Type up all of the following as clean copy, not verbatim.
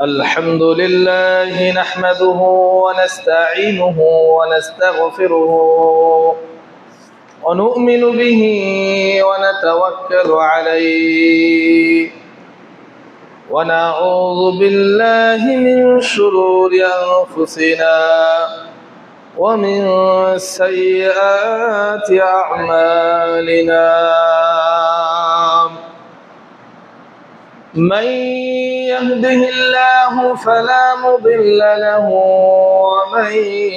الحمد لله نحمده ونستعينه ونستغفره ونؤمن به ونتوكل عليه ونعوذ بالله من شرور أنفسنا ومن سيئات أعمالنا من يهده الله فلا مضل له ومن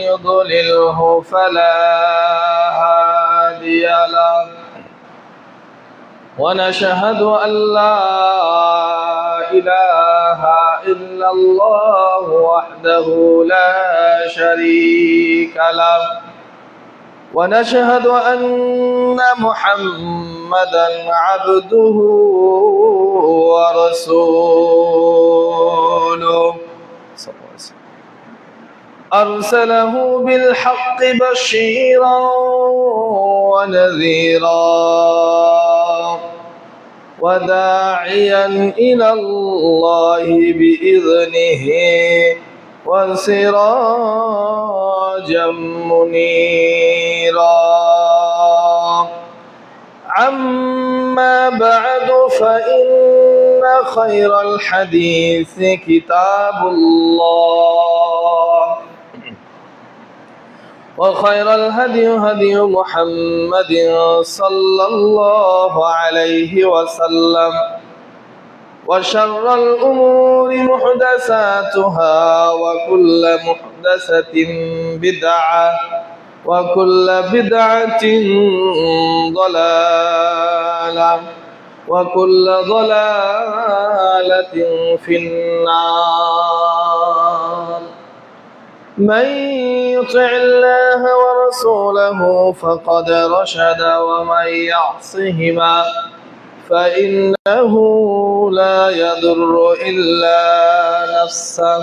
يضلله فلا هادي له ونشهد أن لا إله إلا الله وحده لا شريك له ونشهد أن محمدًا عبده ورسوله أرسله بالحق بشيرا ونذيرا وداعيا إلى الله بإذنه وسراجا منيرا عما بعد فإن خير الحديث كتاب الله وخير الهدي هدي محمد صلى الله عليه وسلم وشر الأمور محدثاتها وكل محدثة بدعة وكل بدعة ضلالة وكل ضلالة في النار من يطع الله ورسوله فقد رشد ومن يعصهما فإنه لا يضر إلا نفسه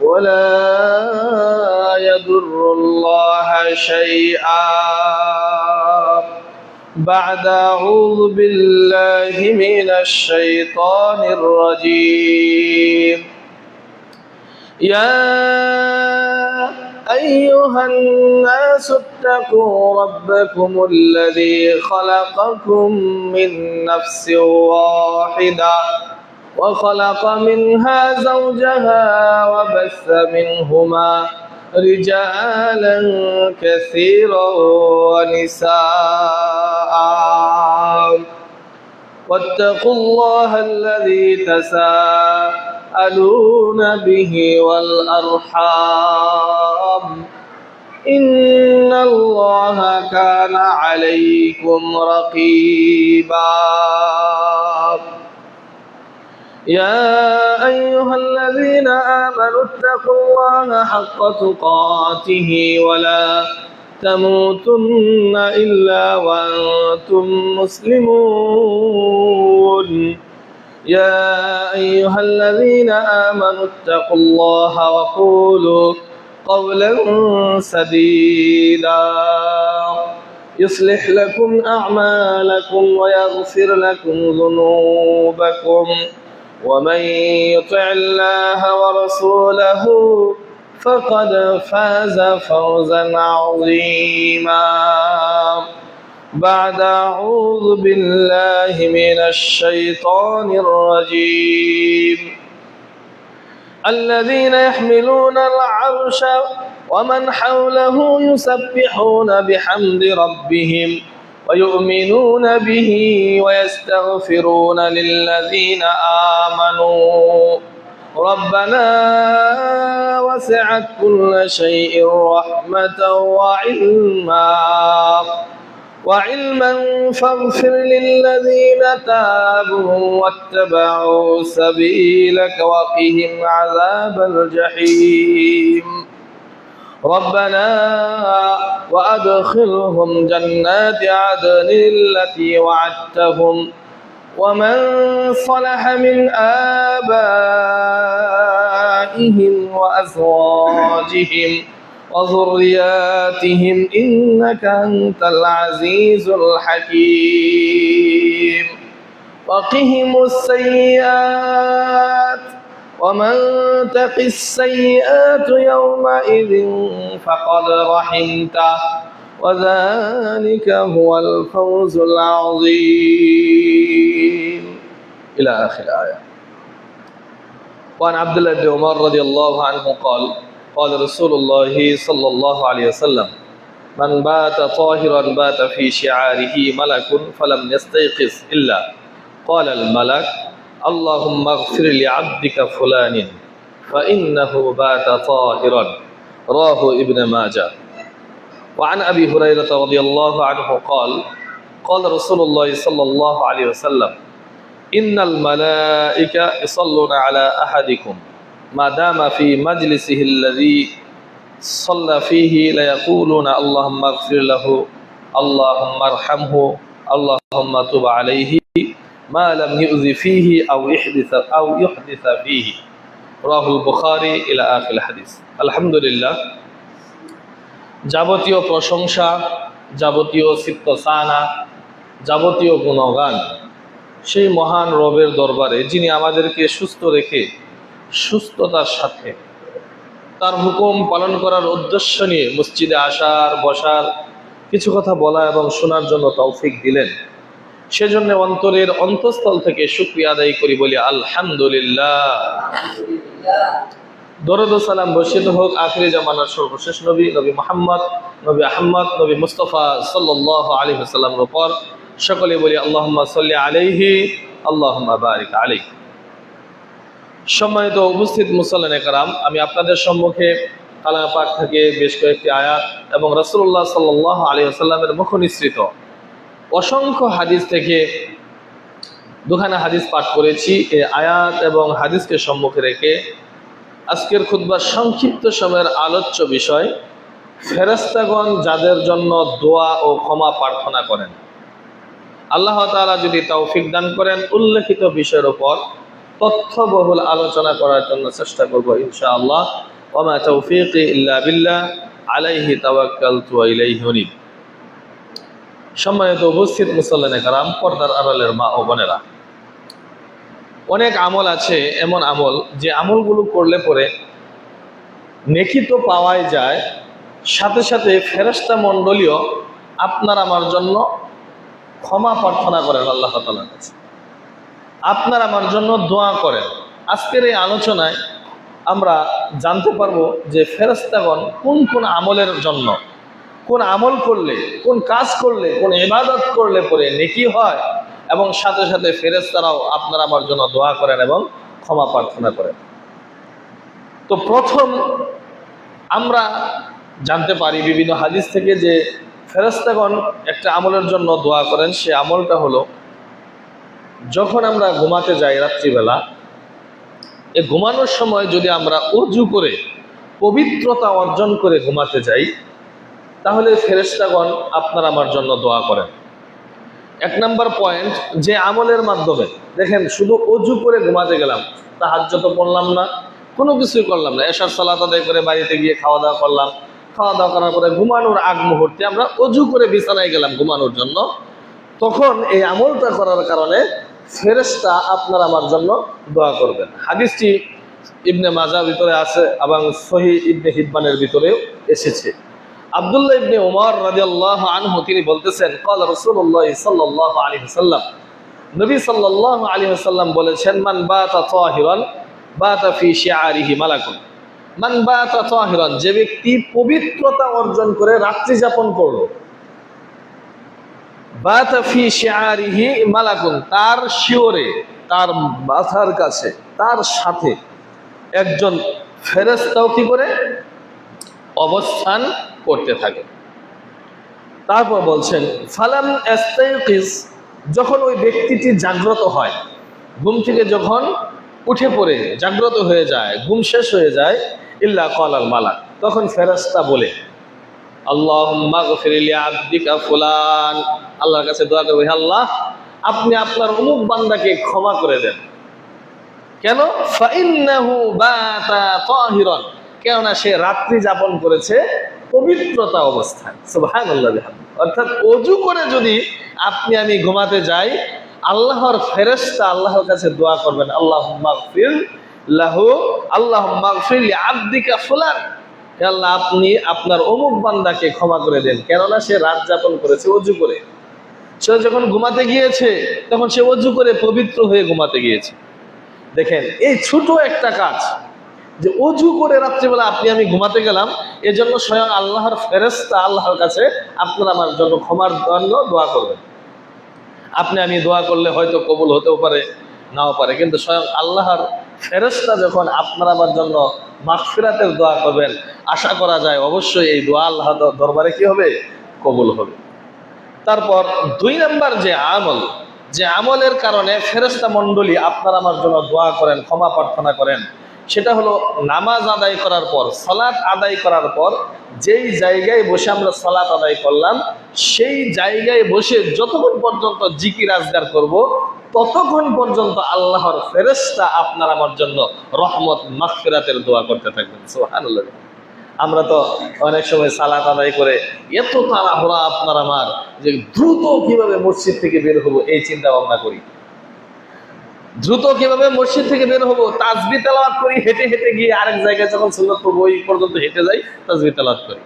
ولا يضر الله شيئا بعد أعوذ بالله من الشيطان الرجيم يا أيها الناس اتقوا ربكم الذي خلقكم من نفس واحدة وخلق منها زوجها وبث منهما رجالا كثيرا ونساء واتقوا الله الذي تساءلون به والأرحام إن الله كان عليكم رقيبا يا أيها الذين آمنوا اتقوا الله حق تقاته ولا تموتن إلا وأنتم مسلمون يا أيها الذين آمنوا اتقوا الله وقولوا قولا سديدا يصلح لكم أعمالكم ويغفر لكم ذنوبكم ومن يطع الله ورسوله فقد فاز فوزا عظيما بعد أعوذ بالله من الشيطان الرجيم الذين يحملون العرش ومن حوله يسبحون بحمد ربهم ويؤمنون به ويستغفرون للذين آمنوا ربنا وسعت كل شيء رحمة وعلما فاغفر للذين تابوا واتبعوا سبيلك وقهم عذاب الجحيم ربنا وأدخلهم جنات عدن التي وعدتهم ومن صلح من آبائهم وأزواجهم وذرياتهم إنك أنت العزيز الحكيم وقهم السيئات ومن تق السيئات يومئذ فقد رحمته وذلك هو الفوز العظيم إلى آخر الآية. وعن عبد الله بن عمر رضي الله عنه قال قال رسول الله صلى الله عليه وسلم من بات طاهرا بات في شعاره ملك فلم يستيقظ إلا قال الملك اللهم اغفر لعبدك فلان فإنه بات طاهرا رواه ابن ماجه. وعن أبي هريرة رضي الله عنه قال قال رسول الله صلى الله عليه وسلم إن الملائكة يصلون على أحدكم ما دام في مجلسه الذي صلى فيه ليقولون اللهم اغفر له اللهم ارحمه اللهم تب عليه ما لم يؤذ فيه أو يحدث فيه رواه البخاري إلى آخر الحديث. الحمد لله, যাবতীয় প্রশংসা, যাবতীয় সিফতসানা, যাবতীয় গুণগান সেই মহান রবের দরবারে যিনি আমাদেরকে সুস্থ রেখে সুস্থতার সাথে তার হুকুম পালন করার উদ্দেশ্য নিয়ে মসজিদে আসার, বসার, কিছু কথা বলা এবং শোনার জন্য তৌফিক দিলেন। সেজন্য অন্তরের অন্তঃস্থল থেকে শুকরিয়া আদায় করি, বলি আলহামদুলিল্লাহ। দরুদ ও সালাম বর্ষিত হোক আখিরি জামানার সর্বশেষ নবী নবী মুহাম্মদ, নবী আহমদ, নবী মুস্তাফা সাল্লাল্লাহু আলাইহি ওয়াসাল্লামের উপর। সকলে বলি আল্লাহুম্মা সাল্লি আলাইহি আল্লাহুম্মা বারিক আলাইহি। সম্মানিত উপস্থিত মুসল্লিনে কেরাম, আমি আপনাদের সম্মুখে কালামে পাক থেকে বেশ কয়েকটি আয়াত এবং রাসূলুল্লাহ সাল্লাল্লাহু আলাইহি ওয়াসাল্লামের মুখ নিঃসৃত অসংখ্য হাদিস থেকে দুখানা হাদিস পাঠ করেছি। এই আয়াত এবং হাদিসকে সম্মুখে রেখে আজকের খুতবার সংক্ষিপ্ত সময়ের আলোচ্য বিষয় ফেরেশতাগণ যাদের জন্য দোয়া ও ক্ষমা প্রার্থনা করেন। আল্লাহ তাআলা যদি তৌফিক দান করেন উল্লেখিত বিষয়ের উপর তথ্যবহুল আলোচনা করার জন্য চেষ্টা করব ইনশাআল্লাহ। ওয়া মা তাওফীকি ইল্লা বিল্লাহ আলাইহি তাওয়াক্কালতু ওয়া ইলাইহি উনীব। সম্মানিত উপস্থিত মুসল্লিনে কেরাম, পর্দার আড়ালের মা ও বোনেরা, অনেক আমল আছে, এমন আমল যে আমলগুলো করলে পরে নেকি তো পাওয়াই যায়, সাথে সাথে ফেরেশতা মণ্ডলীও আপনার আমার জন্য ক্ষমা প্রার্থনা করেন আল্লাহ তাআলার কাছে, আপনার আমার জন্য দোয়া করেন। আজকের এই আলোচনায় আমরা জানতে পারবো যে ফেরেশতাগণ কোন কোন আমলের জন্য, কোন আমল করলে, কোন কাজ করলে, কোন ইবাদত করলে পরে নেকি হয় এবং সাথে সাথে ফেরেশতারাও আপনার আমার জন্য দোয়া করেন এবং ক্ষমা প্রার্থনা করেন। তো প্রথম আমরা জানতে পারি বিভিন্ন হাদিস থেকে যে ফেরেশতাগণ একটা আমলের জন্য দোয়া করেন। সে আমলটা হলো, যখন আমরা ঘুমাতে যাই রাত্রিবেলা, এই ঘুমানোর সময় যদি আমরা ওযু করে পবিত্রতা অর্জন করে ঘুমাতে যাই, তাহলে ফেরেশতাগণ আপনার আমার জন্য দোয়া করেন। এক নম্বর পয়েন্ট, যে আমলের মাধ্যমে দেখেন শুধু ওযু করে ঘুমাতে গেলাম, তাহাজ্জুদ পড়লাম না, কোনো কিছুই করলাম না, এশার সালাত আদায় করে বাড়িতে গিয়ে খাওয়া দাওয়া করলাম, খাওয়া দাওয়া করার পরে ঘুমানোর আগ মুহূর্তে আমরা ওযু করে বিছানায় গেলাম ঘুমানোর জন্য, তখন এই আমলটা করার কারণে ফেরেশতা আপনার আমার জন্য দোয়া করবেন। হাদিসটি ইবনে মাজাহ ভিতরে আছে এবং সহিহ ইবনে হিব্বানের ভিতরেও এসেছে। আব্দুল্লাহ ইবনে উমর রাদিয়াল্লাহু আনহু তিনি বলতেছেন, ক্বালা রাসূলুল্লাহ সাল্লাল্লাহু আলাইহি ওয়াসাল্লাম, নবী সাল্লাল্লাহু আলাইহি ওয়াসাল্লাম বলেছেন, মান বাতা তাহিরান বাতা ফি শিআরিহি মালাকুন। মান বাতা তাহিরান, যে ব্যক্তি পবিত্রতা অর্জন করে রাত্রি যাপন করলো, বাতা ফি শিআরিহি মালাকুন, তার শিওরে, তার মাথার কাছে, তার সাথে একজন ফেরেশতাও কি করে অবস্থান করতে থাকে। তারপর বলছেন, ফালাম ইস্তাইকিজ, যখন ওই ব্যক্তিটি জাগ্রত হয়, ঘুম থেকে যখন উঠে পড়ে জাগ্রত হয়ে যায়, ঘুম শেষ হয়ে যায়, ইল্লা ক্বালাল মালাক, তখন ফেরেশতা বলে, আল্লাহুম্মা গফির লি আবদিকা ফুলান, আল্লাহর কাছে দোয়া করবে, আল্লাহ আপনি আপনার অমুক বান্দাকে ক্ষমা করে দেন। কেন? ফাইন্নাহু বাতা তাহিরান, কেননা সে রাত্রি যাপন করেছে পবিত্রতা অবস্থায়। সুবহানাল্লাহ। অর্থাৎ অজু করে যদি আপনি আমি ঘুমাতে যাই, আল্লাহর ফেরেশতা আল্লাহর কাছে দোয়া করবেন, আল্লাহুম্মা গফির লাহু, আল্লাহুম্মা গফির লিআবদিকা ফুলান, হে আল্লাহ আপনি আপনার অমুক বান্দাকে ক্ষমা করে দেন, কেননা সে রাত যাপন করেছে অজু করে। সে যখন ঘুমাতে গিয়েছে তখন সে অজু করে পবিত্র হয়ে ঘুমাতে গিয়েছে। দেখেন এই ছোট একটা কাজ, যে অজু করে রাত্রিবেলা আপনি আমি ঘুমাতে গেলাম, এজন্য স্বয়ং আল্লাহর ফেরেশতা আল্লাহর কাছে আপনার আমার জন্য ক্ষমার জন্য দোয়া করবেন। আপনি আমি দোয়া করলে হয়তো কবুল হতেও পারে, নাও পারে, কিন্তু স্বয়ং আল্লাহর ফেরেশতা যখন আপনার আমার জন্য মাগফিরাতের দোয়া করবেন, আশা করা যায় অবশ্যই এই দোয়া আল্লাহ দরবারে কি হবে, কবুল হবে। তারপর 2 নম্বর যে আমলের কারণে ফেরেশতা মণ্ডলী আপনার আমার জন্য দোয়া করেন, ক্ষমা প্রার্থনা করেন, সেটা হলো নামাজ আদায় করার পর, সালাত আদায় করার পর যেই জায়গায় বসে আমরা সালাত আদায় করলাম, সেই জায়গায় বসে যতক্ষণ পর্যন্ত জিকির আজগার করব, ততক্ষণ পর্যন্ত আল্লাহর ফেরেশতা আপনার আমার জন্য রহমত মাগফিরাতের দোয়া করতে থাকবেন। সুবহানাল্লাহ। আমরা তো অনেক সময় সালাত আদায় করে এত তাড়াহুড়া আপনার আমার, যে দ্রুত কিভাবে মসজিদ থেকে বের হবো এই চিন্তা ভাবনা করি, দ্রুত কিভাবে মসজিদ থেকে বের হবো, তাসবিহ তেলাওয়াত করি, হেঁটে হেঁটে গিয়ে আরেক জায়গায় যখন সুন্নাত পড়বো ওই পর্যন্ত হেঁটে যাই, তাসবিহ তেলাওয়াত করি।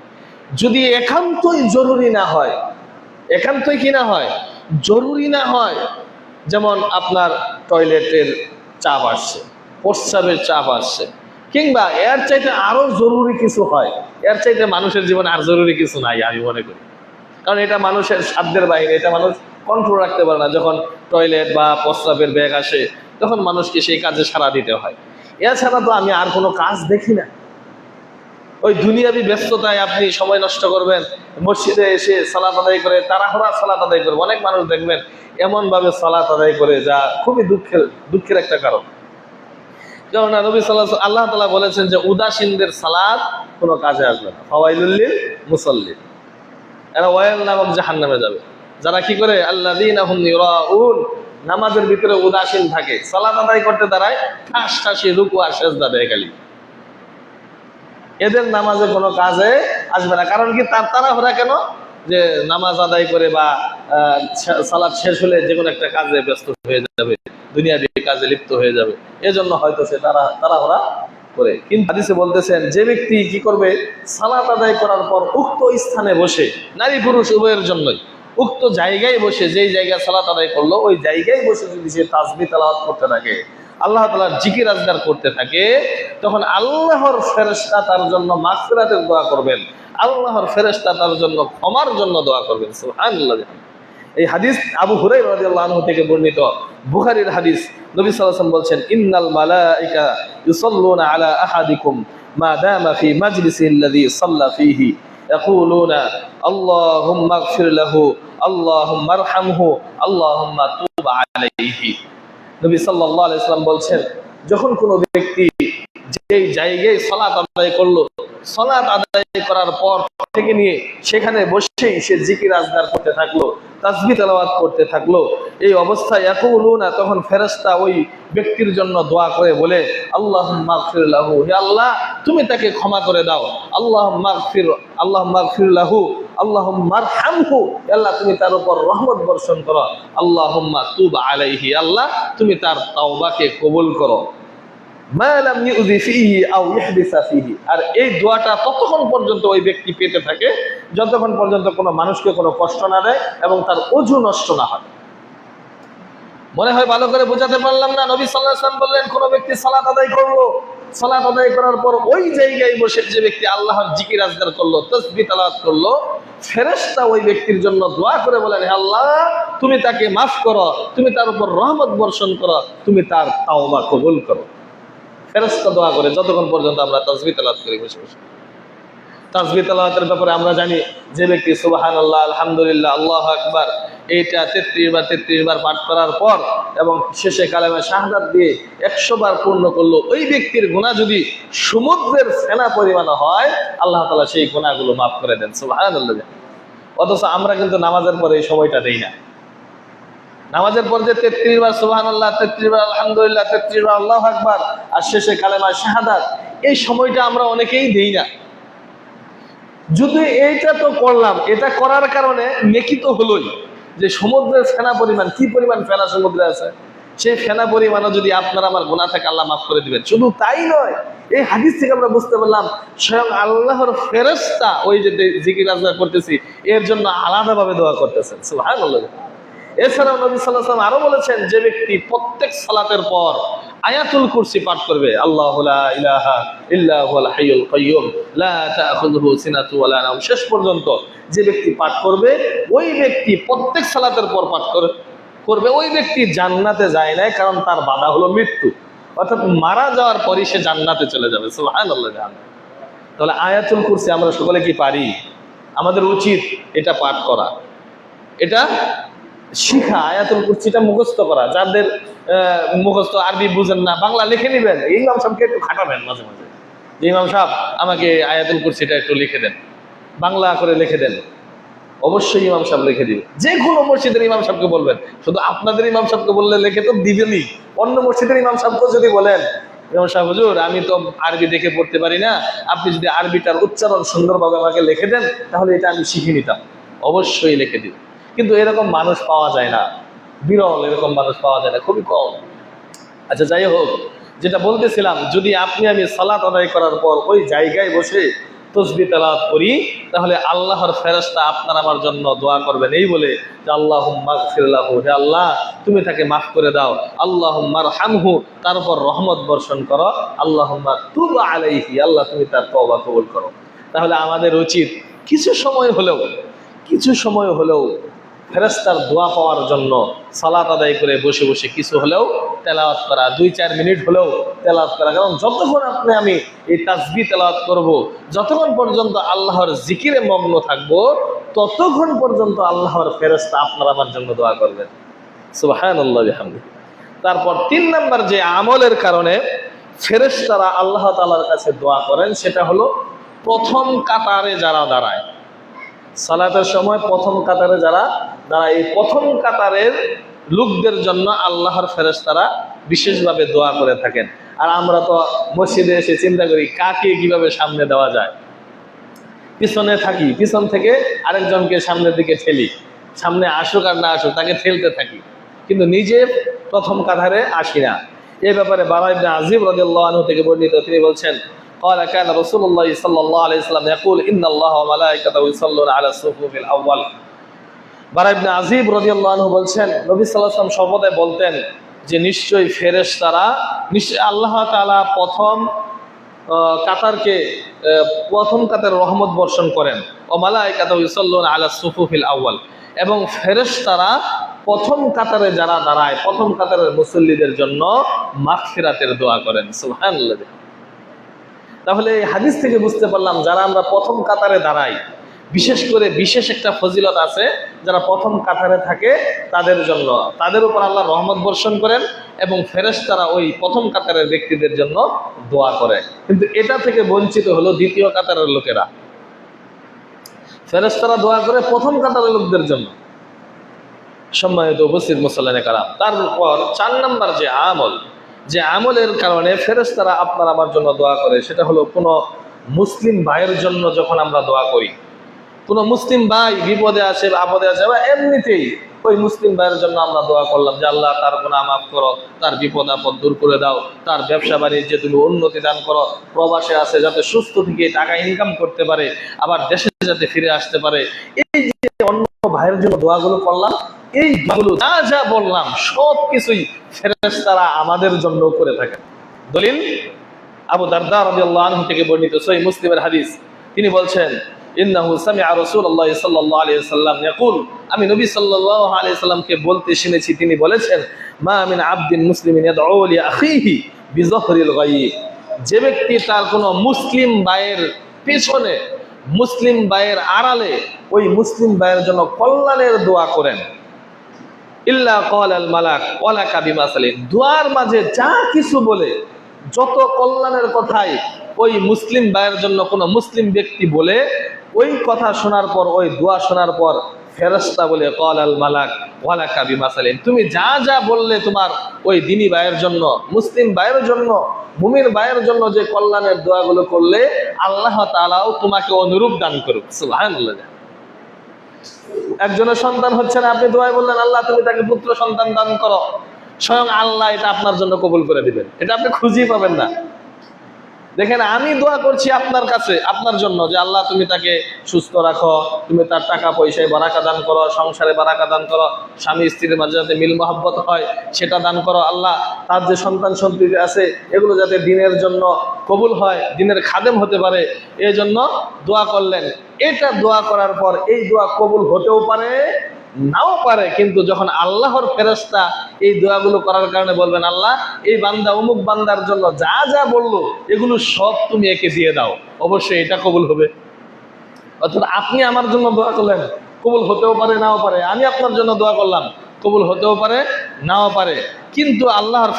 যদি একান্তই জরুরি না হয়, একান্তই কি না হয়, জরুরি না হয়, যেমন আপনার টয়লেটের চাপ আসছে, প্রস্রাবের চাপ আসছে, কিংবা এর চাইতে আরো জরুরি কিছু হয়, এর চাইতে মানুষের জীবনে আর জরুরি কিছু নাই আমি মনে করি। কারণ এটা মানুষের সাধ্যের বাইরে, এটা মানুষ কন্ট্রোল রাখতে পারে না। যখন টয়লেট বা প্রস্রাবের ব্যাগ আসে তখন মানুষকে সেই কাজে সাড়া দিতে হয়। এছাড়া তো আমি আর কোনো কাজ দেখি না। ওই দুনিয়াবি ব্যস্ততায় আপনি সময় নষ্ট করবেন, মসজিদে এসে সালাত আদায় করে তাড়াহুড়া সালাত আদায় করবে। অনেক মানুষ দেখবেন এমন ভাবে সালাত আদায় করে, যা খুবই দুঃখের একটা কারণ। কেননা নবী সাল্লাল্লাহু আল্লাহ তাআলা বলেছেন যে উদাসীনদের সালাত কোনো কাজে আসবে না, ফাওয়াইলুল লিল মুসাল্লিন, এরা ওয়াইল নামক জাহান্নামে যাবে। যারা কি করে, আল্লাযীনা হুম ইউরাউন, নামাজের ভিতরে উদাসীন থাকে, সালাত আদায় করতে দাঁড়ায় ঠাস ঠাসি রুকু আর সিজদা দেয় খালি, এদের নামাজে কোনো কাজে আসবে না। কারণ কি, তার তাড়াহুড়া কেন, যে নামাজ আদায় করে বা সালাত শেষ হলে যে কোনো একটা কাজে ব্যস্ত হয়ে যাবে, দুনিয়াবি কাজে লিপ্ত হয়ে যাবে, এজন্য হয়তো সে তাড়াহুড়া করে। কিন্তু হাদিসে বলতেছেন, যে ব্যক্তি কি করবে, সালাত আদায় করার পর উক্ত স্থানে বসে, নারী পুরুষ উভয়ের জন্যই, উক্ত জায়গায় বসে, যেই জায়গায় সালাত আদায় করলো ওই জায়গায় বসে যদি সে তাসবিহ তেলাওয়াত করতে থাকে, আল্লাহ তাআলার জিকির আজগার করতে থাকে, তখন আল্লাহর ফেরেশতা তার জন্য মাগফিরাতের দোয়া করবেন, আল্লাহর ফেরেশতা তার জন্য ক্ষমার জন্য দোয়া করবেন। সুবহানাল্লাহ। এই হাদিস আবু হুরায়রা রাদিয়াল্লাহু আনহু থেকে বর্ণিত, বুখারীর হাদিস। নবী সাল্লাল্লাহু আলাইহি ওয়াসাল্লাম বলছেন, ইন্নাল মালাইকা ইউসাল্লুনা আলা আহাদিকুম মা দামা ফি মাজলিসিহি আল্লাযী সাল্লা ফীহি ইয়াকুলুনা আল্লাহুম্মা ইগফির লাহু, আল্লাহুম্মা আরহামহু, আল্লাহুম্মা তুব আলাইহি। নবী সাল্লাল্লাহু আলাইহি ওয়াসাল্লাম বলছেন, যখন কোনো ব্যক্তি যেই জায়গায় সালাত আদায় করলো, সালাত আদায় করার পর থেকে নিয়ে সেখানে বসেই সে জিকির আজগার করতে থাকলো, তাসবিহ তেলাওয়াত করতে থাকলো, এই অবস্থায় ইয়াকুলুনা, তখন ফেরেশতা ওই ব্যক্তির জন্য দোয়া করে বলে, আল্লাহুম্মা ইগফির লাহু, হে আল্লাহ তুমি তাকে ক্ষমা করে দাও, আল্লাহুম্মা ইগফির লাহু, আল্লাহুম্মা আরহামহু, আল্লাহ তুমি তার উপর রহমত বর্ষণ করো, আল্লাহুম্মা তুব আলাইহি, আল্লাহ তুমি তার তাওবাকে কবুল করো। মা লাম ইউযি ফীহি আও ইহদিসা ফীহি, আর এই দোয়াটা ততক্ষণ পর্যন্ত ওই ব্যক্তি পেতে থাকে যতক্ষণ পর্যন্ত কোনো মানুষকে কোনো কষ্ট না দেয় এবং তার ওযু নষ্ট না হয়। মনে হয় ভালো করে বোঝাতে পারলাম না। নবী সাল্লাল্লাহু আলাইহি ওয়াসাল্লাম বললেন, কোনো ব্যক্তি সালাত আদায় করলো, সালাত আদায় করার পর ওই জায়গায় বসে যে ব্যক্তি আল্লাহর জিকির আজগার করলো, তাসবিহ তেলাওয়াত করলো, ফেরেশতা ওই ব্যক্তির জন্য দোয়া করে বলেন, হে আল্লাহ তুমি তাকে মাফ করো, তুমি তার উপর রহমত বর্ষণ করো, তুমি তার তাওবা কবুল করো। ফেরেশতা দোয়া করে যতক্ষণ পর্যন্ত আমরা তাসবিহ তেলাওয়াত করি বসে বসে। তাসবিহ তেলাওয়াতের ব্যাপারে আমরা জানি, যে ব্যক্তি সুবহানাল্লাহ, আলহামদুলিল্লাহ, আল্লাহু আকবার এইটা 33 বার পাঠ করার পর এবং শেষে কালেমা শাহাদাত দিয়ে 100 বার পূর্ণ করলো, ওই ব্যক্তির গুনাহ যদি সমুদ্রের ফেনা পরিমাণ হয়, আল্লাহ তাআলা সেই গুনাহগুলো মাফ করে দেন। সুবহানাল্লাহ। অথচ আমরা কিন্তু নামাজের পরে এই সময়টা দেই না। নামাজের পর যে 33 বার সুবহানাল্লাহ, 33 বার আলহামদুলিল্লাহ, 33 বার আল্লাহু আকবার আর শেষে কালেমা শাহাদাত, এই সময়টা আমরা অনেকেই দেই না। যদি এইটা তো করলাম, এটা করার কারণে নেকি তো হলোই, যে সমুদ্রের ফেনা পরিমাণ, কি পরিমাণ ফেনা সমুদ্রে আছে, সেই ফেনা পরিমাণও যদি আপনার আমার গুনাহ থাকে আল্লাহ মাফ করে দিবেন। শুধু তাই নয়, এই হাদিস থেকে আমরা বুঝতে পারলাম স্বয়ং আল্লাহর ফেরেশতা ওই যে জিকির আজকার করতেছি এর জন্য আলাদাভাবে দোয়া করতেছেন। সুবহানাল্লাহ। এছাড়াও নবী সাল্লাল্লাহু আলাইহি ওয়াসাল্লাম আরো বলেছেন, যে ব্যক্তি প্রত্যেক সালাতের পর আয়াতুল কুরসি পাঠ করবে, আল্লাহু লা ইলাহা ইল্লা হুয়াল হাইয়ুল কাইয়্যুম লা তাখুযুহু সিনাতু ওয়ালা নাওম, শেষ পর্যন্ত যে ব্যক্তি পাঠ করবে, ওই ব্যক্তি প্রত্যেক সালাতের পর পাঠ করবে, ওই ব্যক্তি জান্নাতে যায় না, কারণ তার বাধা হলো মৃত্যু, অর্থাৎ মারা যাওয়ার পরই সে জান্নাতে চলে যাবে। সুবহানাল্লাহ। তাহলে আয়াতুল কুরসি আমরা সকলে কি পারি? আমাদের উচিত এটা পাঠ করা, এটা শিখা, আয়াতুল কুরসিটা মুখস্থ করা। যাদের মুখস্থ, আরবি বুঝেন না, বাংলা লিখে নিবেন। ইমাম সাহেবকে একটু খাটাবেন মাঝে মাঝে, যে ইমাম সাহেব আমাকে আয়াতুল কুরসিটা একটু লিখে দেন, বাংলা করে লিখে দেন। অবশ্যই ইমাম সাহেব লিখে দিবে। যে কোনো মসজিদের ইমাম সাহেবকে বলবেন, শুধু আপনাদের ইমাম সাহেবকে বললে লিখে তো দিবেনই, অন্য মসজিদের ইমাম সাহেবকে যদি বলেন, ইমাম সাহেব হুজুর আমি তো আরবি দেখে পড়তে পারি না, আপনি যদি আরবিটার উচ্চারণ সুন্দরভাবে আমাকে লিখে দেন তাহলে এটা আমি শিখে নিতাম, অবশ্যই লিখে দিন। কিন্তু এরকম মানুষ পাওয়া যায় না, বিরল, এরকম মানুষ পাওয়া যায় না, খুবই কম। আচ্ছা, যাই হোক, যেটা বলতেছিলাম, যদি আপনি আমি সালাত আদায় করার পর ওই জায়গায় বসে তসবিহ তেলাওয়াত করি, তাহলে আল্লাহর ফেরেশতা আপনার আমার জন্য দোয়া করবেন, এই বলে যে আল্লাহুম্মা গফির লাহু, হে আল্লাহ তুমি তাকে মাফ করে দাও, আল্লাহুম্মা রহমহু, তার উপর রহমত বর্ষণ করো, আল্লাহুম্মা তুব আলাইহি, আল্লাহ তুমি তার তওবা কবুল করো। তাহলে আমাদের উচিত কিছু সময় হলেও ফেরেশতার দোয়া পাওয়ার জন্য সালাত আদায় করে বসে বসে কিছু হলেও তেলাওয়াত করা, 2-4 মিনিট হলেও তেলাওয়াত করা। কারণ যতক্ষণ আপনি আমি এই তাসবিহ তেলাওয়াত করব, যতক্ষণ পর্যন্ত আল্লাহর জিকিরে মগ্ন থাকব, ততক্ষণ পর্যন্ত আল্লাহর ফেরেশতা আপনার আমার জন্য দোয়া করবেন। সুবহানাল্লাহ বিহামদিহি। তারপর 3 নাম্বার যে আমলের কারণে ফেরেশতারা আল্লাহ তাআলার কাছে দোয়া করেন, সেটা হলো প্রথম কাতারে যারা দাঁড়ায়, সালাতের সময় প্রথম কাতারে যারা দাঁড়ায়, এই প্রথম কাতারের লোকদের জন্য আল্লাহর ফেরেশতারা বিশেষভাবে দোয়া করে থাকেন। আর আমরা তো মসজিদে এসে চিন্তা করি কাকে কিভাবে সামনে দেওয়া যায়, পিছনে থাকি, পিছন থেকে আরেকজনকে সামনের দিকে ঠেলি, সামনে আসুক আর না আসুক তাকে ঠেলতে থাকি, কিন্তু নিজে প্রথম কাতারে আসি না। এই ব্যাপারে বারা ইবনে আজিব রাদিয়াল্লাহু আনহু থেকে বর্ণিত, তিনি বলছেন, قال كان رسول الله صلى الله عليه وسلم يقول إن الله وملائكته يصلون على الصفوف الأول। বারা ইবনে আজিব রাদিয়াল্লাহু আনহু বলছেন, নবী সাল্লাল্লাহু আলাইহি ওয়াসাল্লাম সর্বদাই বলতেন যে নিশ্চয়ই ফেরেশতারা, নিশ্চয়ই আল্লাহ তাআলা প্রথম কাতারকে, প্রথম কাতারে রহমত বর্ষণ করেন, ও মালাইকাতুহু ইউসাল্লুনা আলা সুফুফিল আউয়াল, এবং ফেরেশতারা প্রথম কাতারে যারা দাঁড়ায়, প্রথম কাতারের মুসল্লিদের জন্য মাগফিরাতের দোয়া করেন। সুবহানাল্লাহ। তাহলে এই হাদিস থেকে বুঝতে পারলাম, যারা আমরা প্রথম কাতারে দাঁড়াই, বিশেষ করে বিশেষ একটা ফজিলত আছে, যারা প্রথম কাতারে থাকে তাদের জন্য, তাদের উপর আল্লাহ রহমত বর্ষণ করেন, এবং ফেরেশতারা ওই প্রথম কাতারের ব্যক্তিদের জন্য দোয়া করে। কিন্তু এটা থেকে বঞ্চিত হলো দ্বিতীয় কাতারের লোকেরা। ফেরেশতারা দোয়া করে প্রথম কাতারের লোকদের জন্য। সম্মানিত উপস্থিত মুসল্লিনে কারাম, তারপর 4 নাম্বার যে আমলের কারণে ফেরেশতারা আপনার আমার জন্য দোয়া করে, সেটা হলো কোনো মুসলিম ভাইয়ের জন্য যখন আমরা দোয়া করি, কোনো মুসলিম ভাই বিপদে আছে, আপদে আছে, বা এমনিতেই ওই মুসলিম ভাইয়ের জন্য আমরা দোয়া করলাম যে আল্লাহ তার গুনাহ মাফ করো, তার বিপদ আপদ দূর করে দাও, তার ব্যবসা বাণিজ্যে তুমি উন্নতি দান করো, প্রবাসে আছে যাতে সুস্থ থেকে টাকা ইনকাম করতে পারে, আবার দেশে যাতে ফিরে আসতে পারে। এই যে অন্য ভাইয়ের জন্য দোয়াগুলো করলাম, এই দোয়াগুলো যা যা বললাম সব কিছুই ফেরেশতারা আমাদের জন্য করে থাকে। দলিল আবু দারদা রাদিয়াল্লাহু আনহু থেকে বর্ণিত সহিহ মুসলিমের হাদিস, তিনি বলছেন, ইন্নাহু সামিআ রাসূলুল্লাহ সাল্লাল্লাহু আলাইহি ওয়াসাল্লাম ইয়াকুল, আমি নবী সাল্লাল্লাহু আলাইহি ওয়াসাল্লামকে বলতে শুনেছি, তিনি বলেছেন, মা মিন আবদিন মুসলিমিন ইয়াদউ লি আখিহি বিযহরিল গায়ব, যে ব্যক্তি তার কোনো মুসলিম ভাইয়ের পেছনে, মুসলিম ভাইয়ের আড়ালে ওই মুসলিম ভাইয়ের জন্য কল্যাণের দোয়া করেন, ইল্লা ক্বালাল মালাক ওয়ালাকা বিমা সালিন, দোয়ার মাঝে যা কিছু বলে, যত কল্যাণের কথাই ওই মুসলিম ভাইয়ের জন্য কোনো মুসলিম ব্যক্তি বলে, ওই কথা শোনার পর, ওই দোয়া শোনার পর ফেরেশতা বলে, ক্বালাল মালাক ওয়ালাকা বিমা সালিন, তুমি যা যা বললে তোমার ওই দ্বীনি ভাইয়ের জন্য, মুসলিম ভাইয়ের জন্য, মুমিন ভাইয়ের জন্য যে কল্যাণের দোয়াগুলো করলে আল্লাহ তাআলাও তোমাকে অনুরূপ দান করুক। সুবহানাল্লাহ। একজনের সন্তান হচ্ছে না, আপনি দোয়ায় বললেন আল্লাহ তুমি তাকে পুত্র সন্তান দান করো, স্বয়ং আল্লাহ এটা আপনার জন্য কবুল করে দিবেন। এটা আপনি খুঁজেই পাবেন না। দেখেন, আমি দোয়া করছি আপনার কাছে আপনার জন্য যে আল্লাহ তুমি তাকে সুস্থ রাখো, তুমি তার টাকা পয়সায় বারাকা দান করো, সংসারে বারাকা দান করো, স্বামী স্ত্রীর মাঝে যাতে মিল মহব্বত হয় সেটা দান করো। আল্লাহ তার যে সন্তান সন্ততি আছে এগুলো যাতে দিনের জন্য কবুল হয়, দিনের খাদেম হতে পারে, এই জন্য দোয়া করলেন। এটা দোয়া করার পর এই দোয়া কবুল হতেও পারে, নাও পারে, কিন্তু যখন আল্লাহর ফেরেশতা এই দোয়াগুলো করার কারণে বলবেন আল্লাহ এই বান্দা অমুক বান্দার জন্য যা যা বললো এগুলো সব তুমি একে দিয়ে দাও, অবশ্যই এটা কবুল হবে। অর্থাৎ আপনি আমার জন্য দোয়া করলেন, কবুল হতেও পারে নাও পারে। আমি আপনার জন্য দোয়া করলাম, কবুল হতেও পারে নাও পারে। কিন্তু আল্লাহর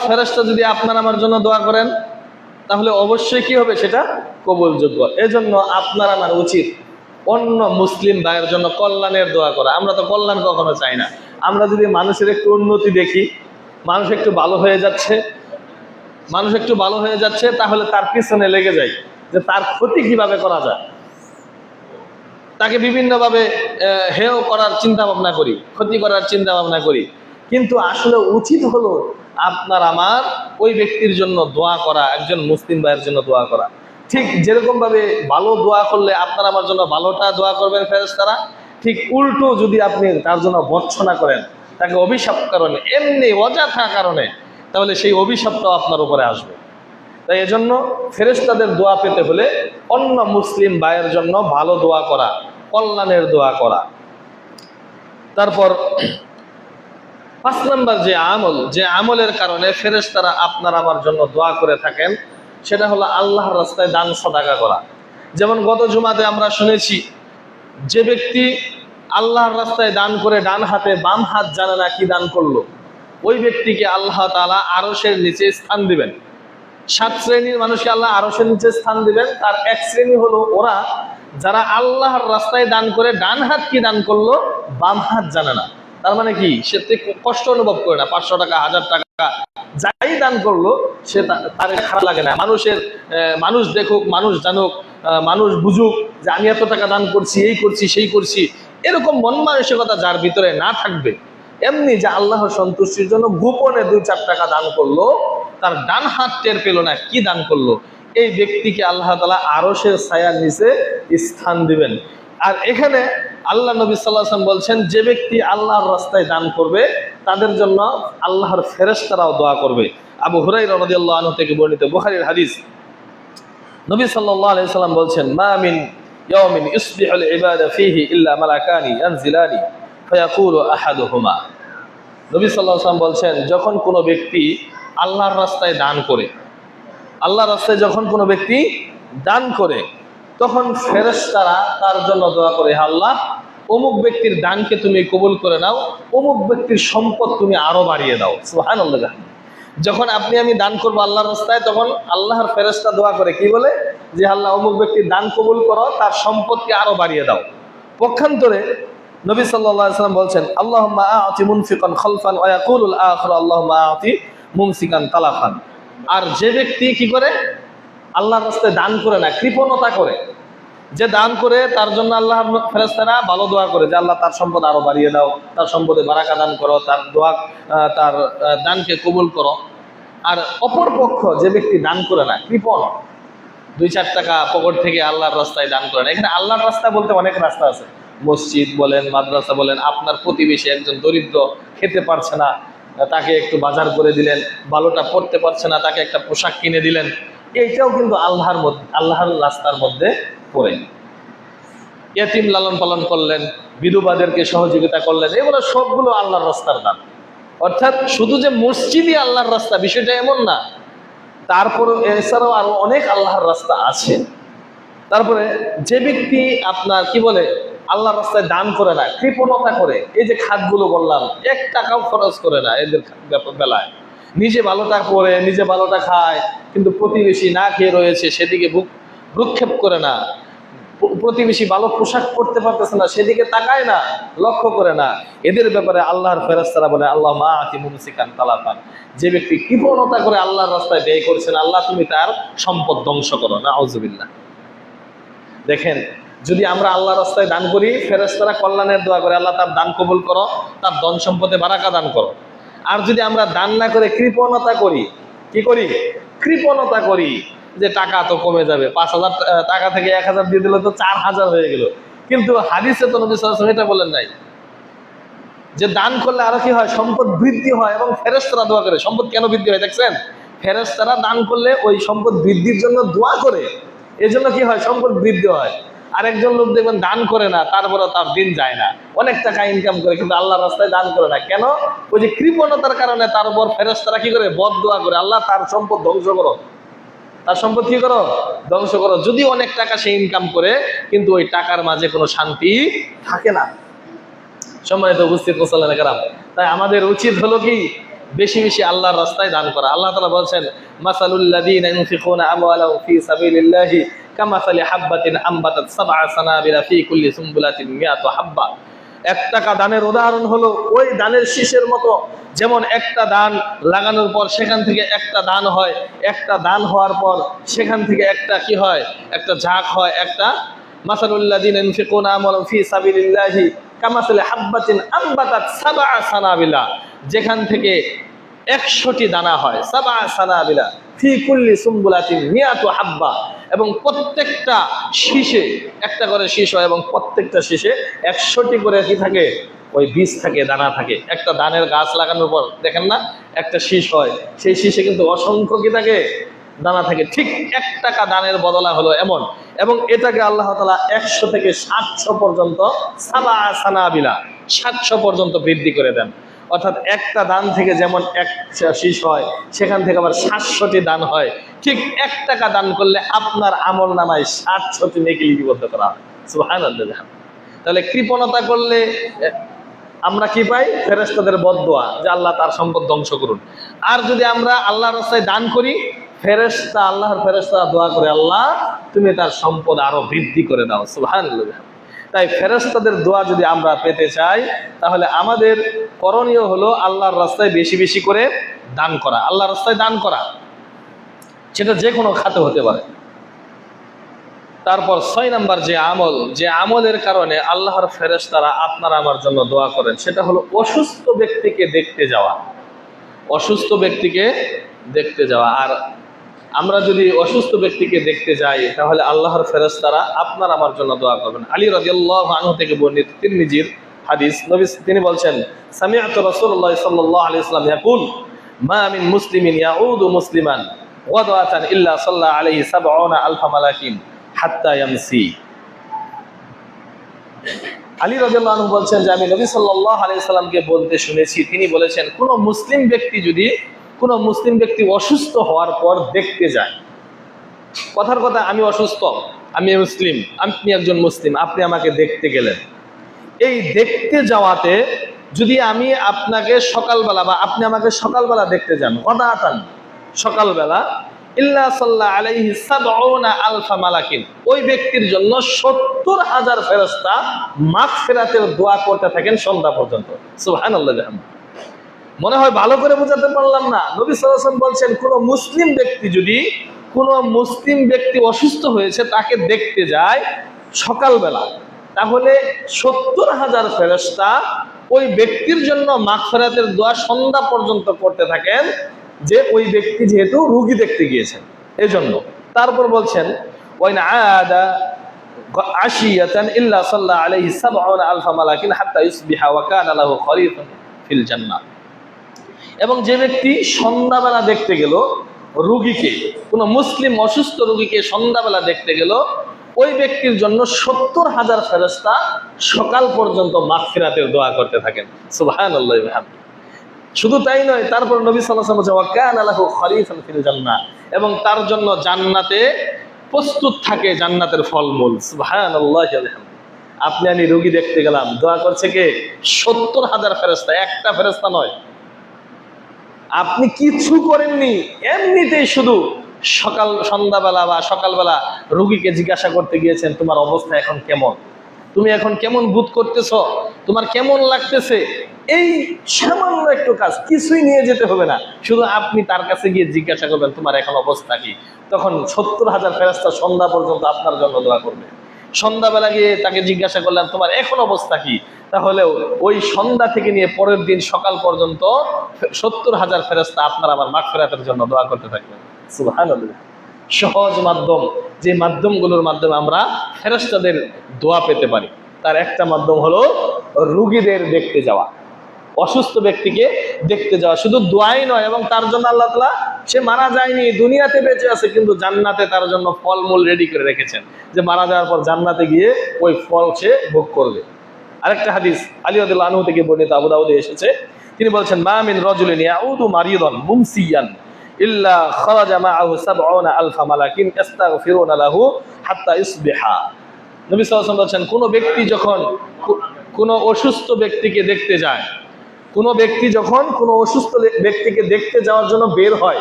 ফেরেশতা যদি আপনার আমার জন্য দোয়া করেন তাহলে অবশ্যই কি হবে, সেটা কবুলযোগ্য। এজন্য আপনার আমার উচিত অন্য মুসলিম ভাইয়ের জন্য কল্যাণের দোয়া করা। আমরা তো কল্যাণ কখনো চাই না। আমরা যদি মানুষের একটু উন্নতি দেখি, মানুষ একটু ভালো হয়ে যাচ্ছে তাহলে তার পিছনে লেগে যাই যে তার ক্ষতি কিভাবে করা যায়, তাকে বিভিন্নভাবে হেয় করার চিন্তা ভাবনা করি, ক্ষতি করার চিন্তা ভাবনা করি। কিন্তু আসলে উচিত হলো আপনার আমার ওই ব্যক্তির জন্য দোয়া করা, একজন মুসলিম ভাইয়ের জন্য দোয়া করা। ঠিক যেরকম ভাবে ভালো দোয়া করলে আপনার আমার জন্য ভালোটা দোয়া করবেন ফেরেশতারা, ঠিক উল্টো যদি আপনি তার জন্য ভর্ৎসনা করেন, তাকে অভিশাপ করেন এমনি অযথা কারণে, তাহলে সেই অভিশাপটাও আপনার উপরে আসবে। তাই এজন্য ফেরেশতাদের দোয়া পেতে হলে অন্য মুসলিম ভাইয়ের জন্য ভালো দোয়া করা, কল্যাণের দোয়া করা। তারপর 5 নম্বর যে আমলের কারণে ফেরেশতারা আপনার আমার জন্য দোয়া করে থাকেন, সেটা হলো আল্লাহর রাস্তায় দান সদাকা করা। যেমন গত জুমাতে আমরা শুনেছি, যে ব্যক্তি আল্লাহর রাস্তায় দান করে ডান হাতে বাম হাত জানে না কি দান করলো, ওই ব্যক্তিকে আল্লাহ তাআলা আরশের নিচে স্থান দিবেন। 7 শ্রেণীর মানুষকে আল্লাহ আরশের নিচে স্থান দিবেন। তার এক শ্রেণী হলো ওরা যারা আল্লাহর রাস্তায় দান করে ডান হাত কি দান করলো বাম হাত জানে না। তার মানে কি, সে কষ্ট অনুভব করে না, 500 টাকা 1000 টাকা যাই দান করলো সে তার খারাপ লাগে না। মানুষ দেখুক, মানুষ জানুক, মানুষ বুঝুক যে আমি এত টাকা দান করছি, এই করছি সেই করছি, এরকম মন মানসিকতা যার ভিতরে না থাকবে, এমনি যে আল্লাহর সন্তুষ্টির জন্য গোপনে 2-4 টাকা দান করলো, তার ডান হাত টের পেল না কি দান করলো, এই ব্যক্তিকে আল্লাহ তাআলা আরশের ছায়ার নিচে স্থান দিবেন। আর এখানে আল্লাহ নবী সাল্লাল্লাহু আলাইহি ওয়াসাল্লাম বলছেন, যে ব্যক্তি আল্লাহর রাস্তায় দান করবে তাদের জন্য আল্লাহর ফেরেশতারাও দোয়া করবে। আবু হুরায়রা রাদিয়াল্লাহু আনহু থেকে বর্ণিত বুখারীর হাদিস, নবী সাল্লাল্লাহু আলাইহি ওয়াসাল্লাম বলছেন, মা মিন ইয়াউমিন ইসবিহুল ইবাদা ফীহি ইল্লা মালাকানি ইয়ানজিলানি ফায়াকুলু আহাদুহুমা। নবী সাল্লাল্লাহু আলাইহি ওয়াসাল্লাম বলছেন, যখন কোনো ব্যক্তি আল্লাহর রাস্তায় দান করে, আল্লাহর রাস্তায় যখন কোনো ব্যক্তি দান করে, তখন ফেরেশতারা তার জন্য দোয়া করে, হে আল্লাহ অমুক ব্যক্তির দানকে তুমি কবুল করে নাও, অমুক ব্যক্তির সম্পদ তুমি আরো বাড়িয়ে দাও। সুবহানাল্লাহ। যখন আপনি আমি দান করবো আল্লাহর রাস্তায়, তখন আল্লাহর ফেরেশতা দোয়া করে কি বলে, যে আল্লাহ অমুক ব্যক্তির দান কবুল করো, তার সম্পদকে আরো বাড়িয়ে দাও। পক্ষান্তরে নবী সাল্লাল্লাহু আলাইহি ওয়াসাল্লাম বলছেন, আল্লাহুম্মা আ'তি মুনফিকান খালফান ওয়া ইয়াকুলুল আখির আল্লাহুম্মা আ'তি মুমসিকান তালাফান। আর যে ব্যক্তি কি করে, আল্লাহর রাস্তায় দান করে না, কৃপণতা করে, যে দান করে তার জন্য আল্লাহর ফেরেশতারা ভালো দোয়া করে যে আল্লাহ তার সম্পদ আরো বাড়িয়ে দাও, তার সম্পদে বারাকা দান করো, তার দোয়া তার দানকে কবুল করো। আর অপর পক্ষ যে ব্যক্তি দান করে না, কৃপণ, 2-4 টাকা পকেট থেকে আল্লাহর রাস্তায় দান করে না। এখানে আল্লাহর রাস্তা বলতে অনেক রাস্তা আছে, মসজিদ বলেন, মাদ্রাসা বলেন, আপনার প্রতিবেশী একজন দরিদ্র খেতে পারছে না, তাকে একটু বাজার করে দিলেন, ভালোটা পড়তে পারছে না, তাকে একটা পোশাক কিনে দিলেন, এইটাও কিন্তু আল্লাহর রাস্তার মধ্যে পড়ে। ইয়েতিম লালন পালন করলেন, বিধবাদেরকে সহযোগিতা করলেন, এগুলো সবগুলো আল্লাহর রাস্তার দান। অর্থাৎ শুধু যে মসজিদই আল্লাহর রাস্তা বিষয়টা এমন না, তারপরে এছাড়াও আরো অনেক আল্লাহর রাস্তা আছে। তারপরে যে ব্যক্তি আপনার কি বলে আল্লাহর রাস্তায় দান করে না, কৃপণতা করে, এই যে খাতগুলো বললাম, 1 টাকাও খরচ করে না এদের বেলায়, নিজে ভালোটা পরে নিজে ভালোটা খায়, কিন্তু প্রতিবেশী না খেয়ে রয়েছে সেদিকে ভ্রুক্ষেপ করে না, প্রতিবেশী ভালো পোশাক পরতে পারতেছে না, সেদিকে তাকায় না, লক্ষ্য করে না, এদের ব্যাপারে আল্লাহর ফেরেশতারা বলে আল্লাহ মা আতি মুমসিকান তালাফান, যে ব্যক্তি কৃপণতা করে আল্লাহর রাস্তায় ব্যয় করছেন, আল্লাহ তুমি তার সম্পদ ধ্বংস করো। নাউযুবিল্লাহ। দেখেন, যদি আমরা আল্লাহর রাস্তায় দান করি, ফেরেশতারা কল্যাণের দোয়া করে আল্লাহ তার দান কবুল করো, তার ধন সম্পদে বারাকা দান করো। আর যদি আমরা দান না করে কৃপণতা করি, কি করি? কৃপণতা করি, যে টাকা তো কমে যাবে, 5,000 টাকা থেকে 1,000 দিয়ে দিলে তো 4,000 হয়ে গেল। কিন্তু হাদিসে তো নবী সাল্লাল্লাহু আলাইহি ওয়াসাল্লাম এটা বলেন নাই যে দান করলে আরো কি হয়? সম্পদ বৃদ্ধি হয় এবং ফেরেশতারা দোয়া করে। সম্পদ কেন বৃদ্ধি হয় দেখছেন? ফেরেশতারা দান করলে ওই সম্পদ বৃদ্ধির জন্য দোয়া করে, এজন্য কি হয়? সম্পদ বৃদ্ধি হয়। আরেকজন লোক দেখবেন দান করে না, তারপরে তার দিন যায় না, অনেক টাকা ইনকাম করে কিন্তু আল্লাহর রাস্তায় দান করে না। কেন? ওই যে কৃপণতার কারণে তার উপর ফেরেশতারা কি করে? বদদোয়া করে, আল্লাহ তার সম্পদ ধ্বংস করো, তার সম্পদ কি করো? ধ্বংস করো। যদি অনেক টাকা সে ইনকাম করে, কিন্তু ওই টাকার মাঝে কোনো শান্তি থাকে না। সম্মানিত উপস্থিত মুসল্লিয়ানে কেরাম, তাই আমাদের উচিত হলো কি? বেশি বেশি আল্লাহর রাস্তায় দান করা। আল্লাহ তাআলা বলছেন, মাসালুল লাযীনা ইউনফিকুনা আমওয়ালাহুম ফী সাবিলিল্লাহি কামাসালি হাববাতিন আম্বাতাত সাবআ সানাবিলা ফী কুল্লি সুমবুলাতিন মিয়াতু হাব্বা। 1 টাকা দানের উদাহরণ হলো ওই দানের শীষের মতো, যেমন একটা দান লাগানোর পর সেখান থেকে একটা দান হয়, একটা দান হওয়ার পর সেখান থেকে একটা কি হয়? একটা ঝাঁক হয়। একটা মাসালুল লাযীনা ইউনফিকুনা আমওয়ালাহুম ফী সাবিলিল্লাহি কামাসালি হাববাতিন আম্বাতাত সাবআ সানাবিলা, যেখান থেকে 100টি দানা হয়, সাবআ সানাবিলা ফি কুল্লি সুমবুলাতিন মিয়াতু হাব্বা, এবং প্রত্যেকটা শীষে একটা করে শীষ হয় এবং প্রত্যেকটা শীষে 100টি করে কি থাকে? ওই বীজ থাকে, দানা থাকে। একটা দানের গাছ লাগানোর পর দেখেন না একটা শীষ হয়, সেই শীষে কিন্তু অসংখ্য কি থাকে? দানা থাকে। ঠিক 1 টাকা দানের বদলা হলো এমন, এবং এটাকে আল্লাহ তাআলা 100 থেকে 700 পর্যন্ত সাবআ সানাবিলা 700 পর্যন্ত বৃদ্ধি করে দেন। অর্থাৎ একটা দান থেকে যেমন 1 শীষ হয়, সেখান থেকে আবার 700টি দান হয়। ঠিক 1 টাকা দান করলে আপনার আমল নামায় 700টি নেকি লিপিবদ্ধ করা হয়। সুবহানাল্লাহ। তাহলে কৃপণতা করলে আমরা কি পাই? ফেরেশতাদের বদদোয়া, যে আল্লাহ তার সম্পদ ধ্বংস করুন। আর যদি আমরা আল্লাহর রাস্তায় দান করি, আল্লাহর ফেরেশতা দোয়া করে, আল্লাহ তুমি তার সম্পদ আরো বৃদ্ধি করে দাও। সুবহানাল্লাহ। তাই ফেরেশতাদের দোয়া যদি আমরা পেতে চাই, তাহলে আমাদের করণীয় হলো আল্লাহর রাস্তায় বেশি বেশি করে দান করা। আল্লাহর রাস্তায় দান করা, সেটা যে কোনো খাতে হতে পারে। তারপর 6 নাম্বার যে আমলের কারণে আল্লাহর ফেরেশতারা আপনার আমার জন্য দোয়া করেন, সেটা হলো অসুস্থ ব্যক্তিকে দেখতে যাওয়া। অসুস্থ ব্যক্তিকে দেখতে যাওয়া। আর আমরা যদি অসুস্থ ব্যক্তিকে দেখতে যাই, তাহলে আল্লাহর ফেরেশতারা আপনার আমার জন্য দোয়া করবেন। আলী রাদিয়াল্লাহু আনহু থেকে বর্ণিত তিরমিজির হাদিস, নবী তিনি বলছেন, সামিআতু রাসূলুল্লাহ সাল্লাল্লাহু আলাইহি ওয়াসাল্লাম ইয়াকুল, মা মিন মুসলিমিন ইয়াউদু মুসলিমান ওয়াদাতান ইল্লা সাল্লা আলাইহি 70 আলফা মালাকিন হাত্তা ইয়ামসি। আলী রাদিয়াল্লাহু আনহু বলছেন যে আমি নবী সাল্লাল্লাহু আলাইহি ওয়াসাল্লামকে বলতে শুনেছি, তিনি বলেছেন, কোন মুসলিম ব্যক্তি অসুস্থ হওয়ার পর দেখতে যায়। কথার কথা, আমি অসুস্থ, আমি মুসলিম, আপনি একজন মুসলিম, আপনি আমাকে দেখতে গেলেন। এই দেখতে যাওয়াতে যদি আমি আপনাকে সকালবেলা, বা আপনি আমাকে সকালবেলা দেখতে যান, গদাতান সকালবেলা, ইল্লা সাল্লা আলাইহি 70 আলফা মালাকিন, ওই ব্যক্তির জন্য 70,000 ফেরেশতা মাগফিরাতের দোয়া করতে থাকেন সন্ধ্যা পর্যন্ত। সুবহানাল্লাহ। মনে হয় ভালো করে বোঝাতে পারলাম না। নবী সাল্লাল্লাহু আলাইহি ওয়াসাল্লাম বলছেন, কোন মুসলিম ব্যক্তি অসুস্থ হয়েছে, তাকে দেখতে যায় সকালবেলা, তাহলে 70,000 ফেরেশতা ওই ব্যক্তির জন্য মাগফিরাতের দোয়া সন্ধ্যা পর্যন্ত করতে থাকেন, যে ওই ব্যক্তি যেহেতু রোগী দেখতে গিয়েছেন এজন্য। তারপর বলছেন, ওয়াইন আদা আশিয়াতান ইল্লা সাল্লা আলাইহি 70 আলফা মালাকিন হাত্তা ইউসবিহা ওয়া কানা লাহু খলিফাতুন ফিল জান্নাহ। এবং যে ব্যক্তি সন্ধ্যাবেলা দেখতে গেল রোগীকে, কোন মুসলিম অসুস্থ রোগীকে সন্ধ্যাবেলা দেখতে গেল, ওই ব্যক্তির জন্য 70,000 ফেরেশতা সকাল পর্যন্ত মাগফিরাতের দোয়া করতে থাকেন। সুবহানাল্লাহি ওয়া বিহামদিহি। শুধু তাই নয়, তারপর নবী সাল্লাল্লাহু আলাইহি ওয়াসাল্লাম ওয়া কানা লাহু খলিফাতুন ফিল জান্নাহ, এবং তার জন্য জান্নাতে প্রস্তুত থাকে জান্নাতের ফলমূল। সুবহানাল্লাহি ওয়া বিহামদিহি। আপনি আমি রোগী দেখতে গেলাম, দোয়া করছে কে? 70,000 ফেরেশতা, একটা ফেরেশতা নয়। আপনি কিছু করেননি, এমনিতেই শুধু সন্ধ্যাবেলা বা সকালবেলা রোগীকে জিজ্ঞাসা করতে গিয়েছেন তোমার অবস্থা এখন কেমন, তুমি এখন কেমন বোধ করতেছ, তোমার কেমন লাগতেছে, এই সামান্য একটু কাজ, কিছুই নিয়ে যেতে হবে না, শুধু আপনি তার কাছে গিয়ে জিজ্ঞাসা করবেন তোমার এখন অবস্থা কি, তখন 70,000 ফেরেশতা সন্ধ্যা পর্যন্ত আপনার জন্য দোয়া করবে। সন্ধ্যাবেলা গিয়ে তাকে জিজ্ঞাসা করলেন তোমার এখন অবস্থা কি, তাহলে ওই সন্ধ্যা থেকে নিয়ে পরের দিন সকাল পর্যন্ত 70,000 ফেরেশতা আপনার আমার মাগফিরাতের জন্য দোয়া করতে থাকবেন। সুবহানাল্লাহ। সহজ মাধ্যম, যে মাধ্যমগুলোর মাধ্যমে আমরা ফেরেশতাদের দোয়া পেতে পারি, তার একটা মাধ্যম হলো রোগীদের দেখতে যাওয়া, অসুস্থ ব্যক্তিকে দেখতে যাওয়া। শুধু দোয়াই নয়, এবং তার জন্য আল্লাহ তাআলা, সে মারা যায়নি, দুনিয়াতে বেঁচে আছে, কিন্তু জান্নাতে তার জন্য ফলমূল রেডি করে রেখেছেন, যে মারা যাওয়ার পর জান্নাতে গিয়ে ওই ফল সে ভোগ করবে। আরেকটা হাদিস আলী রাদিয়াল্লাহু আনহু থেকে বর্ণিত, আবু দাউদে এসেছে, তিনি বলছেন মা মিন রাজুলিন ইয়াউদু মারিদান মুমসিয়ান ইল্লা খারাজা মাআহু ৭০,০০০ মালাকিন ইস্তাগফিরুনা লাহু হাত্তা ইসবিহা। নবী সাল্লাল্লাহু আলাইহি ওয়াসাল্লাম বলেন, কোন ব্যক্তি যখন কোন অসুস্থ ব্যক্তিকে দেখতে যায়, কোন ব্যক্তি যখন কোন অসুস্থ ব্যক্তিকে দেখতে যাওয়ার জন্য বের হয়,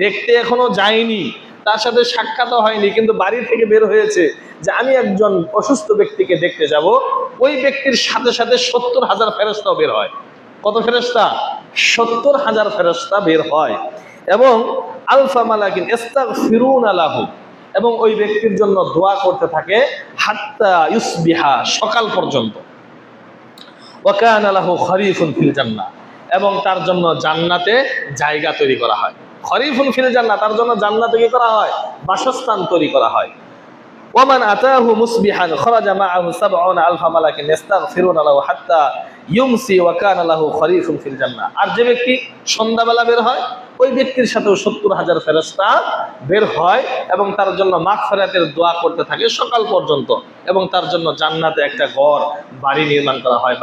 দেখতে এখনো যায়নি, তার সাথে সাক্ষাৎও হয়নি, কিন্তু বাড়ি থেকে বের হয়েছে যে আমি একজন অসুস্থ ব্যক্তিকে দেখতে যাব, ওই ব্যক্তির সাথে সাথে 70,000 ফেরেশতাও বের হয়। কত ফেরেশতা? 70,000 ফেরেশতা বের হয়। এবং আলফা মালাকিন ইস্তাগফিরুনা লাহু, এবং ওই ব্যক্তির জন্য দোয়া করতে থাকে হাত্তা ইউসবিহা, সকাল পর্যন্ত। ওয়া কানা লাহু খরিফুন ফিল জান্নাহ, এবং তার জন্য জান্নাতে জায়গা তৈরি করা হয়। খরিফুন ফিল জান্নাহ, তার জন্য জান্নাতে কি করা হয়? বাসস্থান তৈরি করা হয়। ওয়ামান আতাহু মুসবিহান খরাজা মাআহু ৭০,০০০ মালাকিন ইস্তাগফিরুনা লাহু হাত্তা ইউমসি ওয়া কানা লাহু খরিফুন ফিল জান্নাহ। আর যে ব্যক্তি সন্ধ্যাবেলা বের হয়, ওই ব্যক্তির সাথেও ৭০,000 ফেরেশতা বের হয়, এবং তার জন্য মাগফিরাতের দোয়া করতে থাকে সকাল পর্যন্ত, এবং তার জন্য জান্নাতে একটা ঘর, বাড়ি নির্মাণ করা হয়,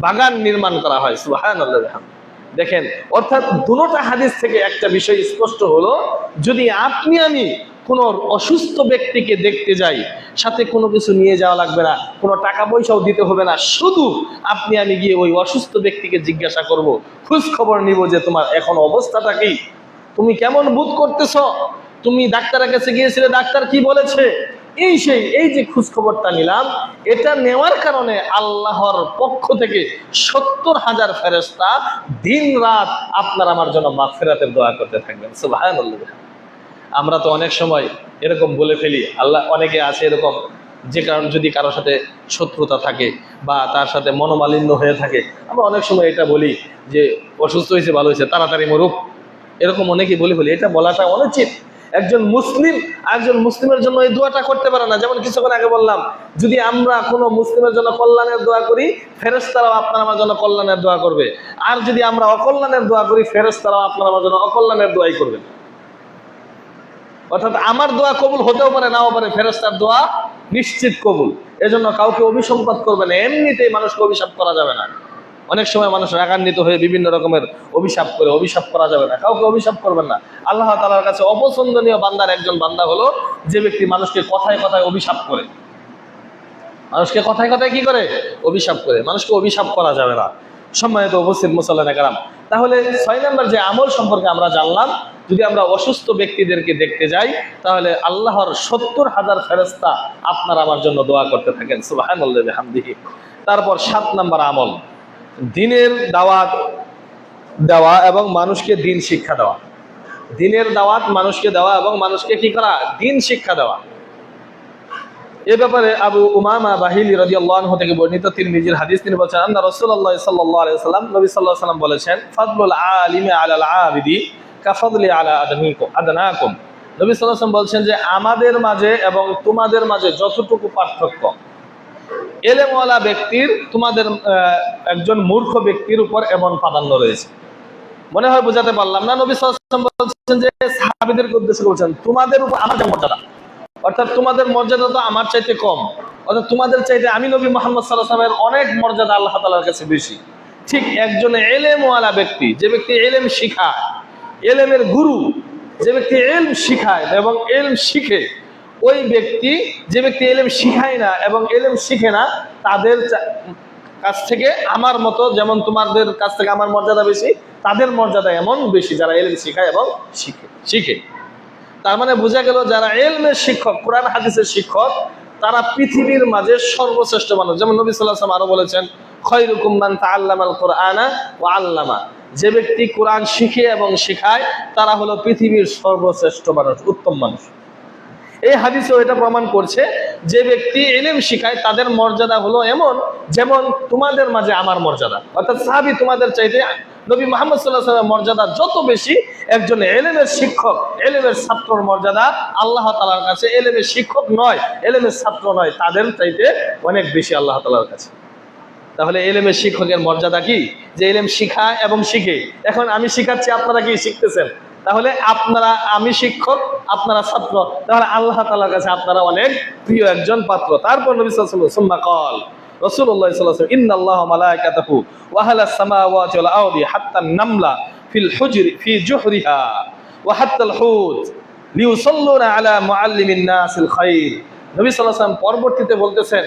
বাগান নির্মাণ করা হয়। সুবহানাল্লাহ। দেখেন, অর্থাৎ দুটোটা হাদিস থেকে একটা বিষয় স্পষ্ট হলো, যদি আপনি আমি কোনো অসুস্থ ব্যক্তিকে দেখতে যাই, সাথে কোনো কিছু নিয়ে যাওয়া লাগবে না, কোনো টাকা পয়সাও দিতে হবে না, শুধু আপনি আমি গিয়ে ওই অসুস্থ ব্যক্তিকে জিজ্ঞাসা করব, খোঁজ খবর নিব যে তোমার এখন অবস্থাটা কি, তুমি কেমন বোধ করতেছ, তুমি ডাক্তারের কাছে গিয়েছিলে, ডাক্তার কি বলেছে, এই যে খোঁজ খবরটা নিলাম, এটা নেওয়ার কারণে আল্লাহর পক্ষ থেকে ৭০,000 ফেরেশতা দিন রাত আপনার আমার জন্য মাগফিরাতের দোয়া করতে থাকবেন। সুবহানাল্লাহ। আমরা তো অনেক সময় এরকম বলে ফেলি, আল্লাহ, অনেকে আছে এরকম, যে কারণ যদি কারোর সাথে শত্রুতা থাকে বা তার সাথে মনোমালিন্য হয়ে থাকে, আমরা অনেক সময় এটা বলি যে অসুস্থ হয়েছে, ভালো হয়েছে, তাড়াতাড়ি মরুক, এরকম অনেকেই বলে ফেলি। এটা বলাটা অনুচিত। একজন মুসলিম একজন মুসলিমের জন্য এই দোয়াটা করতে পারে না। যেমন কিছুক্ষণ আগে বললাম, যদি আমরা কোনো মুসলিমের জন্য কল্যাণের দোয়া করি, ফেরেশতারাও আপনার আমার জন্য কল্যাণের দোয়া করবে, আর যদি আমরা অকল্যাণের দোয়া করি, ফেরেশতারাও আপনার আমার জন্য অকল্যাণের দোয়াই করবে। অর্থাৎ আমার দোয়া কবুল হতেও পারে, নাও পারে, ফেরেশতার দোয়া নিশ্চিত কবুল। এজন্য কাউকে অভিসম্পাত করবে না, এমনিতেই মানুষকে অভিশাপ করা যাবে না। অনেক সময় মানুষ রাগান্বিত হয়ে বিভিন্ন রকমের অভিশাপ করে, অভিশাপ করা যাবে না, কাউকে অভিশাপ করবেন না। আল্লাহ তাআলার কাছে অপছন্দনীয় বান্দার একজন বান্দা হলো যে ব্যক্তি মানুষকে কথায় কথায় অভিশাপ করে, মানুষকে কথায় কথায় কি করে? অভিশাপ করে। মানুষকে অভিশাপ করা যাবে না। সম্মানিত উপস্থিত মুসল্লিয়ানে কেরাম, তাহলে ৬ নম্বর যে আমল সম্পর্কে আমরা জানলাম, যদি আমরা অসুস্থ ব্যক্তিদেরকে দেখতে যাই, তাহলে আল্লাহর ৭০,000 ফেরেশতা আপনার আমার জন্য দোয়া করতে থাকেন। সুবহানাল্লাহি ওয়া বিহামদিহি। তারপর ৭ নম্বর আমল, দ্বীনের দাওয়াত দেওয়া এবং মানুষকে দ্বীন শিক্ষা দেওয়া। দ্বীনের দাওয়াত মানুষকে দেওয়া এবং মানুষকে কি করা? দ্বীন শিক্ষা দেওয়া। এ ব্যাপারে আবু উমামা বাহিলি রাদিয়াল্লাহু আনহু থেকে বর্ণিত তিরমিজির হাদিস, তিনি বলেছেন আন্না রাসূলুল্লাহ সাল্লাল্লাহু আলাইহি ওয়াসাল্লাম, নবী সাল্লাল্লাহু আলাইহি ওয়াসাল্লাম বলেছেন, ফাদলুল আলিমি আলাল আবিদি কাফাদলি আলা আদনাকুম। নবী সাল্লাল্লাহু আলাইহি ওয়াসাল্লাম বলছেন যে আমাদের মাঝে এবং তোমাদের মাঝে যতটুকু পার্থক্য, এলেমওয়ালা ব্যক্তির তোমাদের একজন মূর্খ ব্যক্তির উপর এমন প্রাধান্য রয়েছে। মনে হয় বোঝাতে পারলাম না? নবী সাল্লাল্লাহু আলাইহি ওয়াসাল্লাম বলছেন যে সাহাবীদেরকে উদ্দেশ্য করে বলছেন, তোমাদের উপর আমার মর্যাদা, অর্থাৎ তোমাদের মর্যাদা তো আমার চাইতে কম, অর্থাৎ তোমাদের চাইতে আমি নবী মুহাম্মদ সাল্লাল্লাহু আলাইহি ওয়াসাল্লামের অনেক মর্যাদা আল্লাহ তাআলার কাছে বেশি। ঠিক একজন এলেমওয়ালা ব্যক্তি, যে ব্যক্তি এলেম শিখায়, এলেমের গুরু, যে ব্যক্তি এলম শিখায় এবং এলম শিখে, ওই ব্যক্তি, যে ব্যক্তি এলেম শিখায় না এবং এলেম শিখে না, তাদের কাছ থেকে আমার মতো, যেমন তোমাদের কাছ থেকে আমার মর্যাদা বেশি, তাদের মর্যাদা এমন বেশি যারা এলেম শিখায় এবং শিখে। তার মানে বোঝা গেল যারা ইলমের শিক্ষক, কোরআন হাদিসের শিক্ষক, তারা পৃথিবীর মাঝে সর্বশ্রেষ্ঠ মানুষ। যেমন নবী সাল্লাল্লাহু আলাইহি ওয়াসাল্লাম আরো বলেছেন, খায়রুকুম মান তাআল্লামাল কুরআনা ওয়া আল্লামা, যে ব্যক্তি কোরআন শিখে এবং শেখায় তারা হলো পৃথিবীর সর্বশ্রেষ্ঠ মানুষ, উত্তম মানুষ। এই হাদিসেও এটা প্রমাণ করছে যে ব্যক্তি ইলম শিখায় তাদের মর্যাদা হলো এমন যেমন তোমাদের মাঝে আমার মর্যাদা, অর্থাৎ সাহাবী তোমাদের চাইতে নবী মুহাম্মদ সাল্লাল্লাহু আলাইহি ওয়াসাল্লামের মর্যাদা যত বেশি, একজন ইলমের শিক্ষক, ইলমের ছাত্রর মর্যাদা আল্লাহ তাআলার কাছে, ইলমের শিক্ষক নয়, ইলমের ছাত্র নয়, তাদের চাইতে অনেক বেশি আল্লাহ তাআলার কাছে। তাহলে ইলমের শিক্ষকের মর্যাদা কি? যে ইলম শিখায় এবং শিখে। এখন আমি শিখাচ্ছি, আপনারা কি শিখতেছেন? তাহলে আপনারা, আমি শিক্ষক, আপনারা ছাত্র, তাহলে আল্লাহ তাআলার কাছে আপনারা অনেক প্রিয় একজন পাত্র। তারপর নবী সাল্লাল্লাহু আলাইহি ওয়াসাল্লাম সুম্মা ক্বাল, রাসূলুল্লাহ সাল্লাল্লাহু আলাইহি ওয়াসাল্লাম, ইন্নাল্লাহা ওয়া মালাইকাতাহু ওয়া আহলাস সামাওয়াতি ওয়াল আরদি হাত্তা আন-নামলা ফিল হুজরি ফি জুহরিহা ওয়া হাত্তা আল-হুত লিইউসাল্লুনা আলা মুআল্লিমিন নাসিল খায়র। নবী সাল্লাল্লাহু আলাইহি ওয়াসাল্লাম পরবর্তীতে বলতেছেন,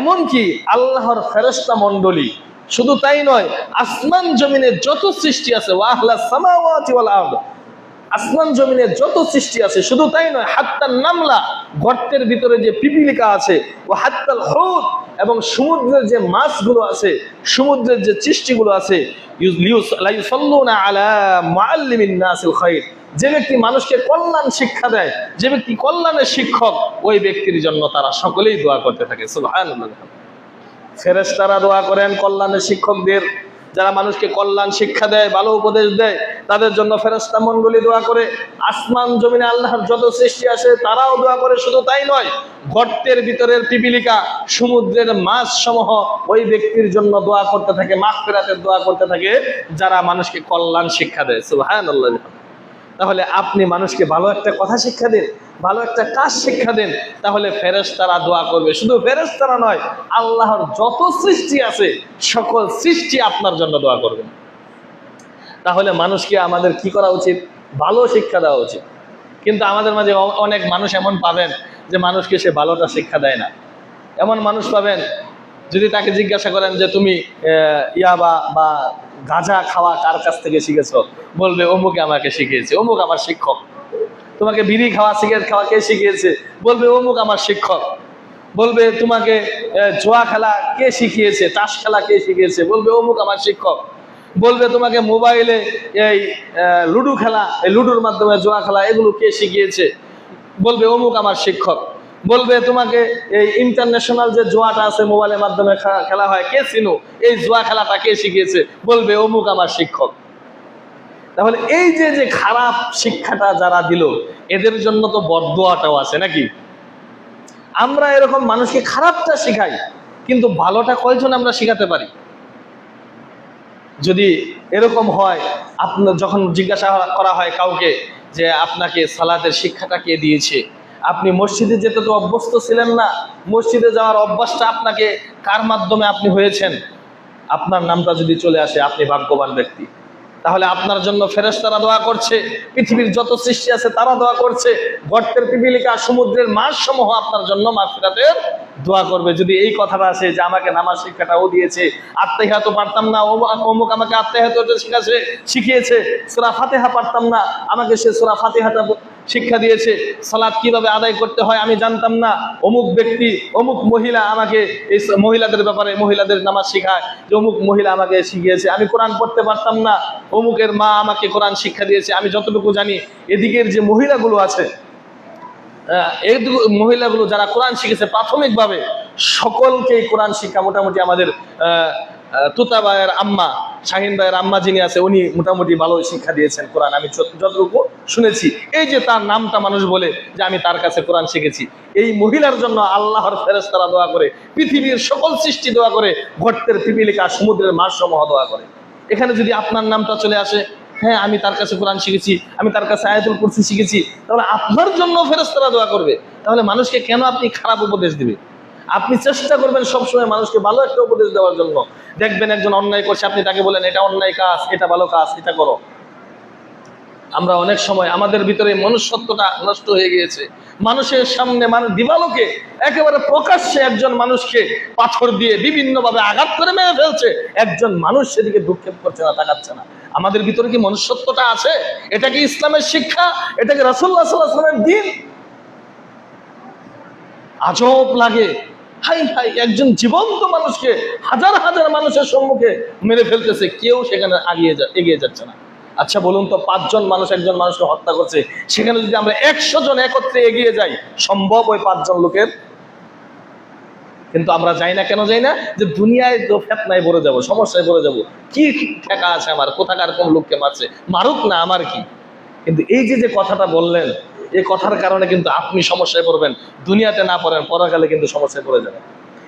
এমনকি আল্লাহর ফেরেশতা মণ্ডলী, শুধু তাই নয়, আসমান জমিনের যত সৃষ্টি আছে, ওয়া আহলাস সামাওয়াতি ওয়াল আরদ, আসমান জমিনের যত সৃষ্টি আছে, শুধু তাই নয়, হাত্তান নামলা, গর্তের ভিতরে যে পিপিলিকা আছে, ও হাত্তাল হুত, এবং সমুদ্রের যে মাছগুলো আছে, সমুদ্রের যে সৃষ্টিগুলো আছে, ইউসাল্লুনা আলা মুআল্লিমিন নাসিল খায়র, যে ব্যক্তি মানুষকে কল্যাণ শিক্ষা দেয়, যে ব্যক্তি কল্যাণের শিক্ষক, ওই ব্যক্তির জন্য তারা সকলেই দোয়া করতে থাকে। সুবহানাল্লাহ। ফেরেশতারা দোয়া করেন কল্যাণের শিক্ষকদের, যারা মানুষকে কল্যাণ শিক্ষা দেয়, ভালো উপদেশ দেয়, তাদের জন্য ফেরেশতা মণ্ডলী দোয়া করে। আসমান জমিনে আল্লাহর যত সৃষ্টি আছে তারাও দোয়া করে। শুধু তাই নয়, গর্তের ভিতরের পিপিলিকা, সমুদ্রের মাছ সমূহ ওই ব্যক্তির জন্য দোয়া করতে থাকে, মাগফিরাতের দোয়া করতে থাকে, যারা মানুষকে কল্যাণ শিক্ষা দেয়। সুবহানাল্লাহ। তাহলে আপনি মানুষকে ভালো একটা কথা শিক্ষা দিন, ভালো একটা কাজ শিক্ষা দিন, তাহলে ফেরেশতারা দোয়া করবে। শুধু ফেরেশতারা নয়, আল্লাহর যত সৃষ্টি আছে সকল সৃষ্টি আপনার জন্য দোয়া করবে। তাহলে মানুষকে আমাদের কি করা উচিত? ভালো শিক্ষা দেওয়া উচিত। কিন্তু আমাদের মাঝে অনেক মানুষ এমন পাবেন যে মানুষকে সে ভালোটা শিক্ষা দেয় না। এমন মানুষ পাবেন, যদি তাকে জিজ্ঞাসা করেন যে তুমি ইয়াবা বা গাঁজা খাওয়া কার কাছ থেকে শিখেছো, বলবে অমুকে আমাকে শিখিয়েছে, অমুক আমার শিক্ষক। তোমাকে বিড়ি খাওয়া, সিগারেট খাওয়া কে শিখিয়েছে? বলবে অমুক আমার শিক্ষক। বলবে তোমাকে জুয়া খেলা কে শিখিয়েছে, তাস খেলা কে শিখিয়েছে? বলবে অমুক আমার শিক্ষক। বলবে তোমাকে মোবাইলে এই লুডো খেলা, এই লুডোর মাধ্যমে জুয়া খেলা, এগুলো কে শিখিয়েছে? বলবে অমুক আমার শিক্ষক। বলবে তোমাকে এই ইন্টারন্যাশনাল যে জুয়াটা আছে মোবাইলের মাধ্যমে খেলা হয়, কে চিনো? এই জুয়া খেলাটা কে শিখিয়েছে? বলবে অমুক আমার শিক্ষক। তাহলে এই যে যে খারাপ শিক্ষাটা যারা দিল, এদের জন্য তো বদদোয়াটাও আছে নাকি? আমরা এরকম মানুষকে খারাপটা শিখাই, কিন্তু ভালোটা কয়জন আমরা শিখাতে পারি? যদি এরকম হয়, আপনার যখন জিজ্ঞাসা করা হয় কাউকে যে আপনাকে সালাতের শিক্ষাটা কে দিয়েছে, আপনি মসজিদে যেতে তো অভ্যস্ত ছিলেন না, মসজিদে যাওয়ার অভ্যাসটা আপনাকে কার মাধ্যমে আপনি হয়েছেন, আপনার নামটা যদি চলে আসে, আপনি ভাগ্যবান ব্যক্তি। তাহলে আপনার জন্য ফেরেশতারা দোয়া করছে, পৃথিবীর যত সৃষ্টি আছে তারা দোয়া করছে, গর্তের পিপিলিকা, সমুদ্রের মাছ সমূহ আপনার জন্য মাগফিরাতের দোয়া করবে। যদি এই কথাটা আসে যে আমাকে নামাজ শিক্ষাটা ও দিয়েছে, আত্তাহিয়াত পারতাম না, অমুক আমাকে আত্তাহিয়াত শিখিয়েছে, সূরা ফাতিহা পারতাম না, আমাকে সে সূরা ফাতিহাটা শিক্ষা দিয়েছে, সালাত কিভাবে আদায় করতে হয় আমি জানতাম না, অমুক ব্যক্তি, অমুক মহিলা আমাকে এই মহিলাদের ব্যাপারে, মহিলাদের নামাজ শিখায়, যে অমুক মহিলা আমাকে শিখিয়েছে, আমি কোরআন পড়তে পারতাম না, অমুকের মা আমাকে কোরআন শিক্ষা দিয়েছে। আমি যতটুকু জানি, এদিকের যে মহিলাগুলো আছে, এই মহিলাগুলো যারা কোরআন শিখেছে প্রাথমিকভাবে, সকলকেই কোরআন শিক্ষা মোটামুটি আমাদের তুতা ভাইয়ের আম্মা, শাহিন ভাইয়ের আম্মা যিনি আছে, উনি মোটামুটি ভালো শিক্ষা দিয়েছেন কোরআন, আমি যতটুকু শুনেছি। এই যে তার নামটা মানুষ বলে যে আমি তার কাছে কোরআন শিখেছি, এই মহিলার জন্য আল্লাহর ফেরেশতারা দোয়া করে, পৃথিবীর সকল সৃষ্টি দোয়া করে, গর্তের পিপিলিকা, সমুদ্রের মাছ সমূহ দোয়া করে। এখানে যদি আপনার নামটা চলে আসে, হ্যাঁ আমি তার কাছে কোরআন শিখেছি, আমি তার কাছে আয়াতুল কুরসি শিখেছি, তাহলে আপনার জন্য ফেরেশতারা দোয়া করবে। তাহলে মানুষকে কেন আপনি খারাপ উপদেশ দিবে? আপনি চেষ্টা করবেন সবসময় মানুষকে ভালো একটা উপদেশ দেওয়ার জন্য। দেখবেন একজন অন্যায় করছে, আপনি তাকে বলেন এটা অন্যায় কাজ, এটা ভালো কাজ, এটা করো। আমরা অনেক সময় আমাদের ভিতরে মনুষ্যত্বটা নষ্ট হয়ে গিয়েছে। মানুষের সামনে দিবালোকে একেবারে প্রকাশ্যে একজন মানুষকে পাথর দিয়ে বিভিন্নভাবে আঘাত করে মেরে ফেলছে, একজন মানুষ সেদিকে দুঃক্ষেপ করছে না, তাকাচ্ছে না। আমাদের ভিতরে কি মনুষ্যত্বটা আছে? এটা কি ইসলামের শিক্ষা? এটা কি রাসূলুল্লাহ সাল্লাল্লাহু আলাইহি ওয়াসাল্লামের দ্বীন? আজব লাগে, হাই হাই, একজন জীবন্ত মানুষকে হাজার হাজার মানুষের সম্মুখে মেরে ফেলতেছে, কেউ সেখানে এগিয়ে যাচ্ছে না। আচ্ছা বলুন তো, 5 জন মানুষ একজন মানুষকে হত্যা করছে, সেখানে যদি আমরা 100 জন একত্রে এগিয়ে যাই, সম্ভব ওই 5 জন লোকের? কিন্তু আমরা যাই না। কেন যাই না? যে দুনিয়ায় তো ফেতনায় পড়ে যাবো, সমস্যায় পড়ে যাবো, কি ঠেকা আছে আমার, কোথাকার কোন লোককে মারছে, মারুক না, আমার কি। কিন্তু এই যে কথাটা বললেন, এই কথার কারণে কিন্তু আপনি সমস্যায় পড়বেন, দুনিয়াতে না পড়েন, পরকালে কিন্তু সমস্যায় পড়ে যাবেন।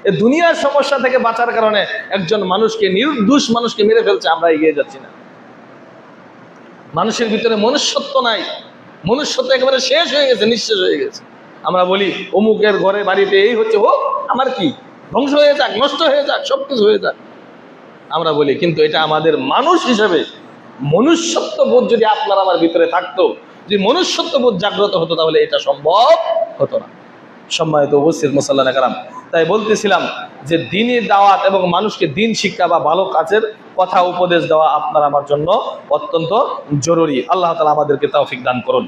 এই দুনিয়ার সমস্যা থেকে বাঁচার কারণে একজন মানুষকে, নির্দোষ মানুষকে মেরে ফেলছে, আমরা এগিয়ে যাচ্ছি না। মানুষের ভিতরে মনুষ্যত্ব নাই, মনুষ্যত্ব একেবারে শেষ হয়ে গেছে, নিঃশেষ হয়ে গেছে। আমরা বলি অমুকের ঘরে বাড়িতে এই হচ্ছে, হোক, আমার কি, ধ্বংস হয়ে যাক, নষ্ট হয়ে যাক, সবকিছু হয়ে যাক, আমরা বলি। কিন্তু এটা আমাদের মানুষ হিসেবে মনুষ্যত্ব বোধ যদি আপনার আমার ভিতরে থাকতো, যদি মনুষ্যত্ব বোধ জাগ্রত হতো, তাহলে এটা সম্ভব হতো না। সম্মানিত উপস্থিত মুসল্লানা কারাম, তাই বলতেছিলাম যে দ্বীনি দাওয়াত এবং মানুষকে দ্বীন শিক্ষা বা ভালো কাজের কথা উপদেশ দেওয়া আপনার আমার জন্য অত্যন্ত জরুরি। আল্লাহ তাআলা আমাদেরকে তৌফিক দান করুন।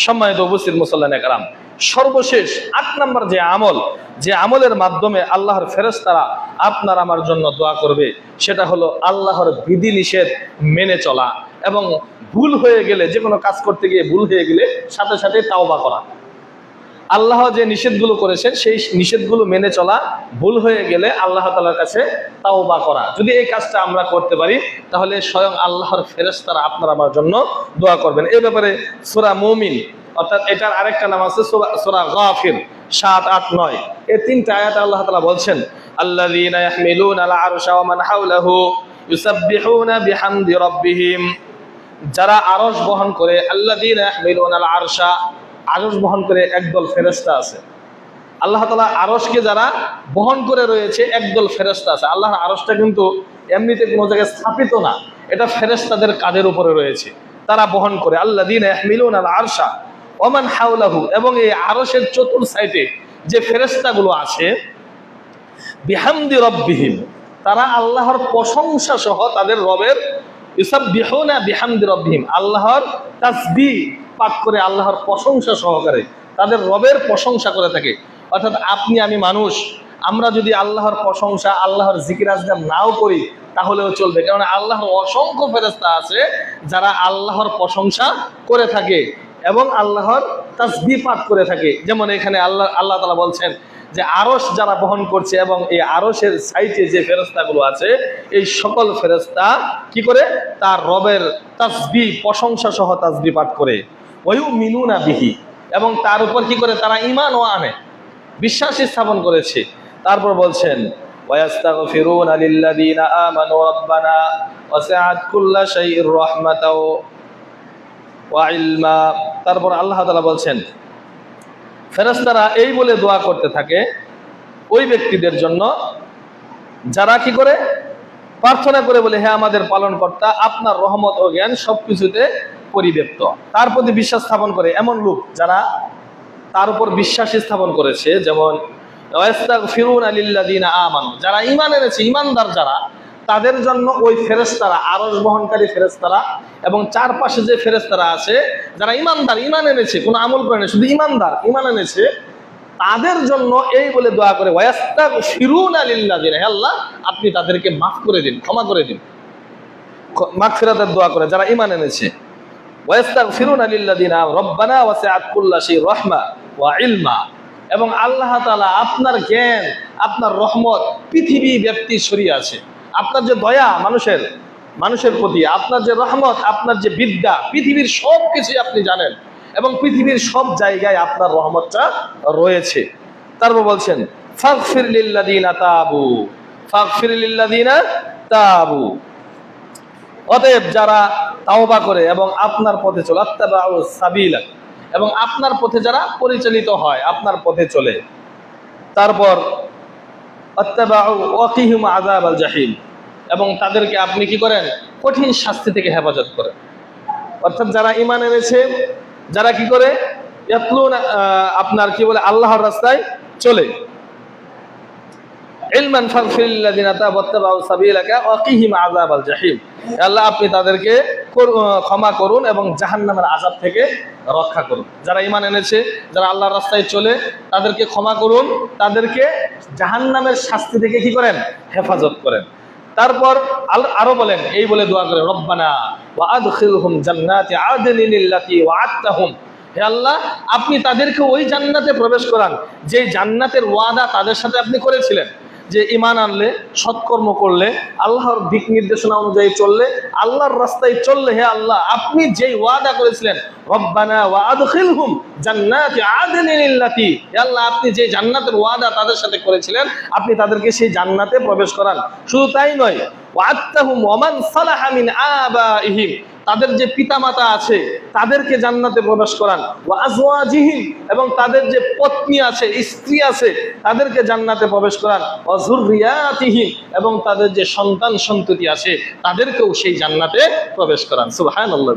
সম্মানিত উপস্থিত মুসল্লানা কারাম, সর্বশেষ 8 নম্বর যে আমলের মাধ্যমে আল্লাহর ফেরেশতারা আপনার আমার জন্য দোয়া করবে, সেটা হলো আল্লাহর বিধিনিষেধ মেনে চলা এবং ভুল হয়ে গেলে, যে কোনো কাজ করতে গিয়ে ভুল হয়ে গেলে সাথে সাথে তাওবা করা। আল্লাহ যে নিষেধগুলো করেছেন সেই নিষেধগুলো মেনে চলা, ভুল হয়ে গেলে আল্লাহ তাআলার কাছে তাওবা করা। যদি এই কাজটা আমরা করতে পারি, তাহলে স্বয়ং আল্লাহর ফেরেশতারা আপনার আমার জন্য দোয়া করবেন। এই ব্যাপারে সূরা মুমিন, অর্থাৎ এটার আরেকটা নাম আছে সূরা গাফির 7, 8, 9, এই 3টা আয়াতে আল্লাহ তাআলা বলছেন, আল্লাযীনা ইয়াহমিলুনাল আরশা ওয়া মান হাওলাহু ইউসাব্বিহুনা বিহামদি রাব্বিহিম। যারা আরশ বহন করে, আল্লাযীনা ইয়াহমিলুনাল আরশা, আরশ বহন করে একদল ফেরেশতা আছে। আল্লাহ তাআলা আরশকে যারা বহন করে রয়েছে, একদল ফেরেশতা আছে। আল্লাহর আরশটা কিন্তু এমনিতে কোনো জায়গায় স্থাপিত না, এটা ফেরেশতাদের কাঁধের উপরে রয়েছে, তারা বহন করে। আল্লাযীনা ইয়াহমিলুনাল আরশা ওয়া মান হাওলাহু, এবং এই আরশের চতুর্থ সাইডে যে ফেরেশতাগুলো আছে, বিহামদি রাব্বিহিম, তারা আল্লাহর প্রশংসা সহ তাদের রবের, ইউসাব্বিহুনা বিহামদি রাব্বিহিম, আল্লাহর তাসবিহ পাঠ করে, আল্লাহর প্রশংসা সহকারে তাদের রবের প্রশংসা করে থাকে। অর্থাৎ আপনি আমি মানুষ, আমরা যদি আল্লাহর প্রশংসা, আল্লাহর জিকির আজকার নাও করি তাহলেও চলবে, কারণ আল্লাহর অসংখ্য ফেরেশতা আছে যারা আল্লাহর প্রশংসা করে থাকে এবং আল্লাহর তাসবিহ পাঠ করে থাকে। যেমন এখানে আল্লাহ তাআলা বলছেন যে আরশ যারা বহন করছে এবং এই আরশের সাইডে যে ফেরেশতাগুলো আছে, এই সকল ফেরেশতা কি করে, তার রবের তাসবিহ, প্রশংসা সহ তাসবিহ পাঠ করে। ওয়ায়ুমিনুনা বিহি, এবং তার উপর কি করে, তারা ঈমান ও আনে, বিশ্বাস স্থাপন করেছে। তারপর বলছেন ওয়ায়াস্তাগফিরুনা লিল্লাযীনা আমানু রাব্বানা ওয়াসিআত কুল্লা শাইইন রাহমাতাও ওয়া ইলমা। তারপর আল্লাহ তাআলা বলছেন, ফেরেশতারা এই বলে দোয়া করতে থাকে ওই ব্যক্তিদের জন্য যারা কি করে, প্রার্থনা করে বলে, হে আমাদের পালনকর্তা, আপনার রহমত ও জ্ঞান সবকিছুতে পরিব্যাপ্ত। তার প্রতি বিশ্বাস স্থাপন করে এমন লোক যারা তার উপর বিশ্বাস স্থাপন করেছে। যেমন ওয়াস্তাগফিরুনা লিল্লাযীনা আমানু, যারা ঈমান এনেছে, ঈমানদার যারা, তাদের জন্য ওই ফেরেশতারা, আরশ বহনকারী ফেরেশতারা এবং চারপাশে যে ফেরেশতারা আছে যারা ঈমানদার, ঈমান এনেছে, কোনো আমল করে না, শুধু ঈমানদার, ঈমান এনেছে, তাদের জন্য এই বলে দোয়া করে, ওয়াস্তাগফিরুনা লিল্লাযীনা, হে আল্লাহ আপনি তাদেরকে মাফ করে দিন, ক্ষমা করে দিন, মাগফিরাতের দোয়া করে যারা ঈমান এনেছে। ওয়াস্তাগফিরুনা লিল্লাযীনা রাব্বানা ওয়াসিআত কুল্লা শাইইন রাহমা ওয়া ইলমা, এবং আল্লাহ তাআলা আপনার জ্ঞান, আপনার রহমত পৃথিবী ব্যাপ্তি ছড়িয়ে আছে। আপনার যে দয়া মানুষের প্রতি, আপনার যে রহমত, আপনার যে বিদ্যা, পৃথিবীর সব কিছুই আপনি জানেন এবং পৃথিবীর সব জায়গায় আপনার রহমতটা রয়েছে। তারপর বলছেন ফাগফির লিল্লাযীনা তাবু, ফাগফির লিল্লাযীনা তাবু, অতএব যারা তাওবা করে এবং আপনার পথে চলে, আত্তাবাউ সাবিলা, এবং আপনার পথে যারা পরিচালিত হয়, আপনার পথে চলে। তারপর আত্তাবাউ ওয়াকিহিম আযাবাল জাহিম, এবং তাদেরকে আপনি কি করেন, কঠিন শাস্তি থেকে হেফাজত করেন। অর্থাৎ যারা ঈমান এনেছে, যারা কি করে ইয়াতলুনা, আপনার কি বলে আল্লাহর রাস্তায় চলে। ইলমান ফাগফির লিল্লাযিনা তাবু ওয়াত্তাবাউ সাবিলাকা ওয়া কিহিম আযাবাল জাহিম। আল্লাহ আপনি তাদেরকে ক্ষমা করুন এবং জাহান্নামের আযাব থেকে রক্ষা করুন। যারা ঈমান এনেছে, যারা আল্লাহর রাস্তায় চলে, তাদেরকে ক্ষমা করুন, তাদেরকে জাহান্নামের শাস্তি থেকে কি করেন, হেফাজত করেন। তারপর আরো বলেন, এই বলে দোয়া করে, রব্বানা ওয়া আদখিলহুম জান্নাতি আদনিল্লাতী ওয়া'আদতাহুম। হে আল্লাহ আপনি তাদেরকে ওই জান্নাতে প্রবেশ করান যে জান্নাতের ওয়াদা তাদের সাথে আপনি করেছিলেন, যে ঈমান আনলে, সৎকর্ম করলে, আল্লাহর দিক নির্দেশনা অনুযায়ী চললে, আল্লাহর রাস্তায় চললে, হে আল্লাহ আপনি যেই ওয়াদা করেছিলেন, রব্বানা ওয়া আদখিলহুম জান্নাতি আদনিল্লাতী, হে আল্লাহ আপনি যে জান্নাতের ওয়াদা তাদের সাথে করেছিলেন, আপনি তাদেরকে সেই জান্নাতে প্রবেশ করান। শুধু তাই নয়, ওয়া'আদতাহুম ওয়া মান সালাহা মিন আবাইহিম, তাদের যে পিতামাতা আছে তাদেরকে জান্নাতে প্রবেশ করান। ওয়া আজওয়াজিহিম, এবং তাদের যে পত্নী আছে, স্ত্রী আছে, তাদেরকে জান্নাতে প্রবেশ করান। ওয়া যুররিয়াতিহিম, এবং তাদের যে সন্তান সন্ততি আছে তাদেরকেও সেই জান্নাতে প্রবেশ করান। সুবহানাল্লাহ।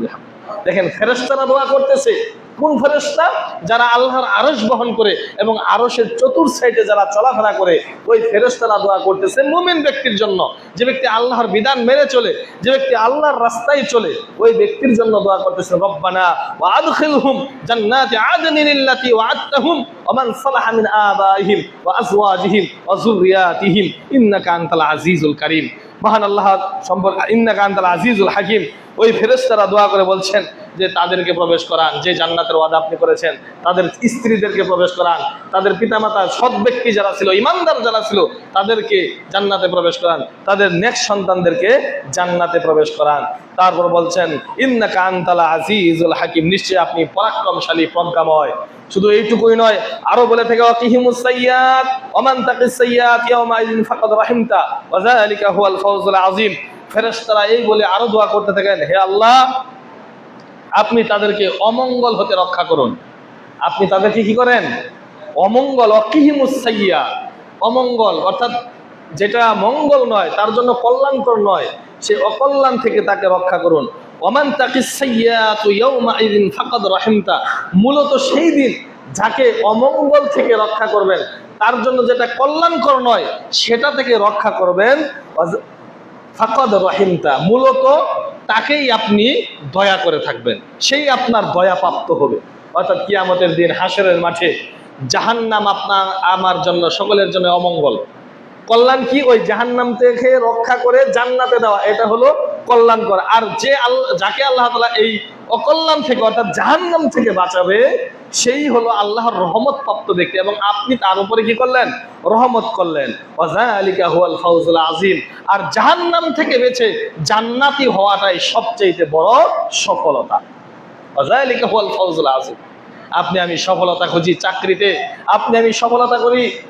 দেখেন ফেরেশতারা দোয়া করতেছে। কোন ফেরেশতা? যারা আল্লাহর আরশ বহন করে এবং আরশের চতুর্থ সাইডে যারা চলাফেরা করে, ওই ফেরেশতারা দোয়া করতেছে মুমিন ব্যক্তির জন্য। যে ব্যক্তি আল্লাহর বিধান মেনে চলে, যে ব্যক্তি আল্লাহর রাস্তায় চলে, ওই ব্যক্তির জন্য দোয়া করতেছে, রব্বানা ওয়া আদখিলহুম জান্নাতি আদনিল্লাতী ওয়া'আদতাহুম ওয়া মান সালাহা মিন আবাইহিম ওয়া আজওয়াজিহিম ওয়া যুররিয়াতিহিম ইন্নাকা আনতাল আজিজুল কারীম। মহান আল্লাহ সম্পর্কে ইন্নাকা আনতাল আজিজুল হাকিম। ওই ফেরেশতারা দোয়া করে বলছেন যে তাদেরকে প্রবেশ করান যে জান্নাতের ওয়াদা আপনি করেছেন, তাদের স্ত্রীদেরকে প্রবেশ করান, তাদের পিতামাতা সৎ ব্যক্তি যারা ছিল, ইমানদার যারা ছিল, তাদেরকে জান্নাতে প্রবেশ করান, তাদের নেক্সট সন্তানদেরকে জান্নাতে প্রবেশ করান। তারপর বলছেন ইন্নাকা আনতাল আজিজুল হাকিম, নিশ্চয়ই আপনি পরাক্রমশালী, প্রজ্ঞাময়। শুধু এইটুকুই নয়, আরো বলে থাকে ওয়াকিহিমুস সাইয়্যাত ওয়া মান তাকিস সাইয়্যাত ইয়াওমা ইযিন ফাকাদ রাহিমতা ওয়া যালিকা হুয়াল ফাওজুল আযীম। ফেরেশতারা এই বলে আরো দোয়া করতে থাকেন, হে আল্লাহ আপনি তাদেরকে অমঙ্গল হতে রক্ষা করুন। আপনি তাদেরকে কি করেন? অমঙ্গল, ওয়াকিহিমুস সাইয়্যাত, অমঙ্গল অর্থাৎ যেটা মঙ্গল নয়, তার জন্য কল্যাণকর নয়, সে অকল্যাণ থেকে তাকে রক্ষা করুন। ওমান তাকিস সাইয়্যাত ইয়াওমা ইযিন ফাকাদ রাহিমতা, মূলত সেই দিন যাকে অমঙ্গল থেকে রক্ষা করবেন, তার জন্য যেটা কল্যাণকর নয় সেটা থেকে রক্ষা করবেন। ফাকাদ রাহিমতা, মূলত তাকেই আপনি দয়া করে থাকবেন, সেই আপনার দয়া প্রাপ্ত হবে। অর্থাৎ কিয়ামতের দিন হাসরের মাঠে জাহান্নাম আপনার আমার জন্য, সকলের জন্য অমঙ্গল। কল্যাণ কি? ওই জাহান্নাম থেকে রক্ষা করে জান্নাতে দেওয়া, এটা হলো কল্যাণকর। আর যে যাকে আল্লাহ তাআলা এই অকল্যাণ থেকে অর্থাৎ জাহান্নাম থেকে বাঁচাবে, সেই হলো আল্লাহর রহমত প্রাপ্ত ব্যক্তি, এবং আপনি তার উপরে কি করলেন? রহমত করলেন। ওয়াযালিকা হুয়াল ফাওজুল আযীম। আর জাহান্নাম থেকে বেঁচে জান্নাতি হওয়াটাই সবচেয়ে বড় সফলতা। ওয়াযালিকা হুয়াল ফাওজুল আযীম। আপনি আমি সফলতা খুঁজি চাকরিতে, আপনি আমি সফলতা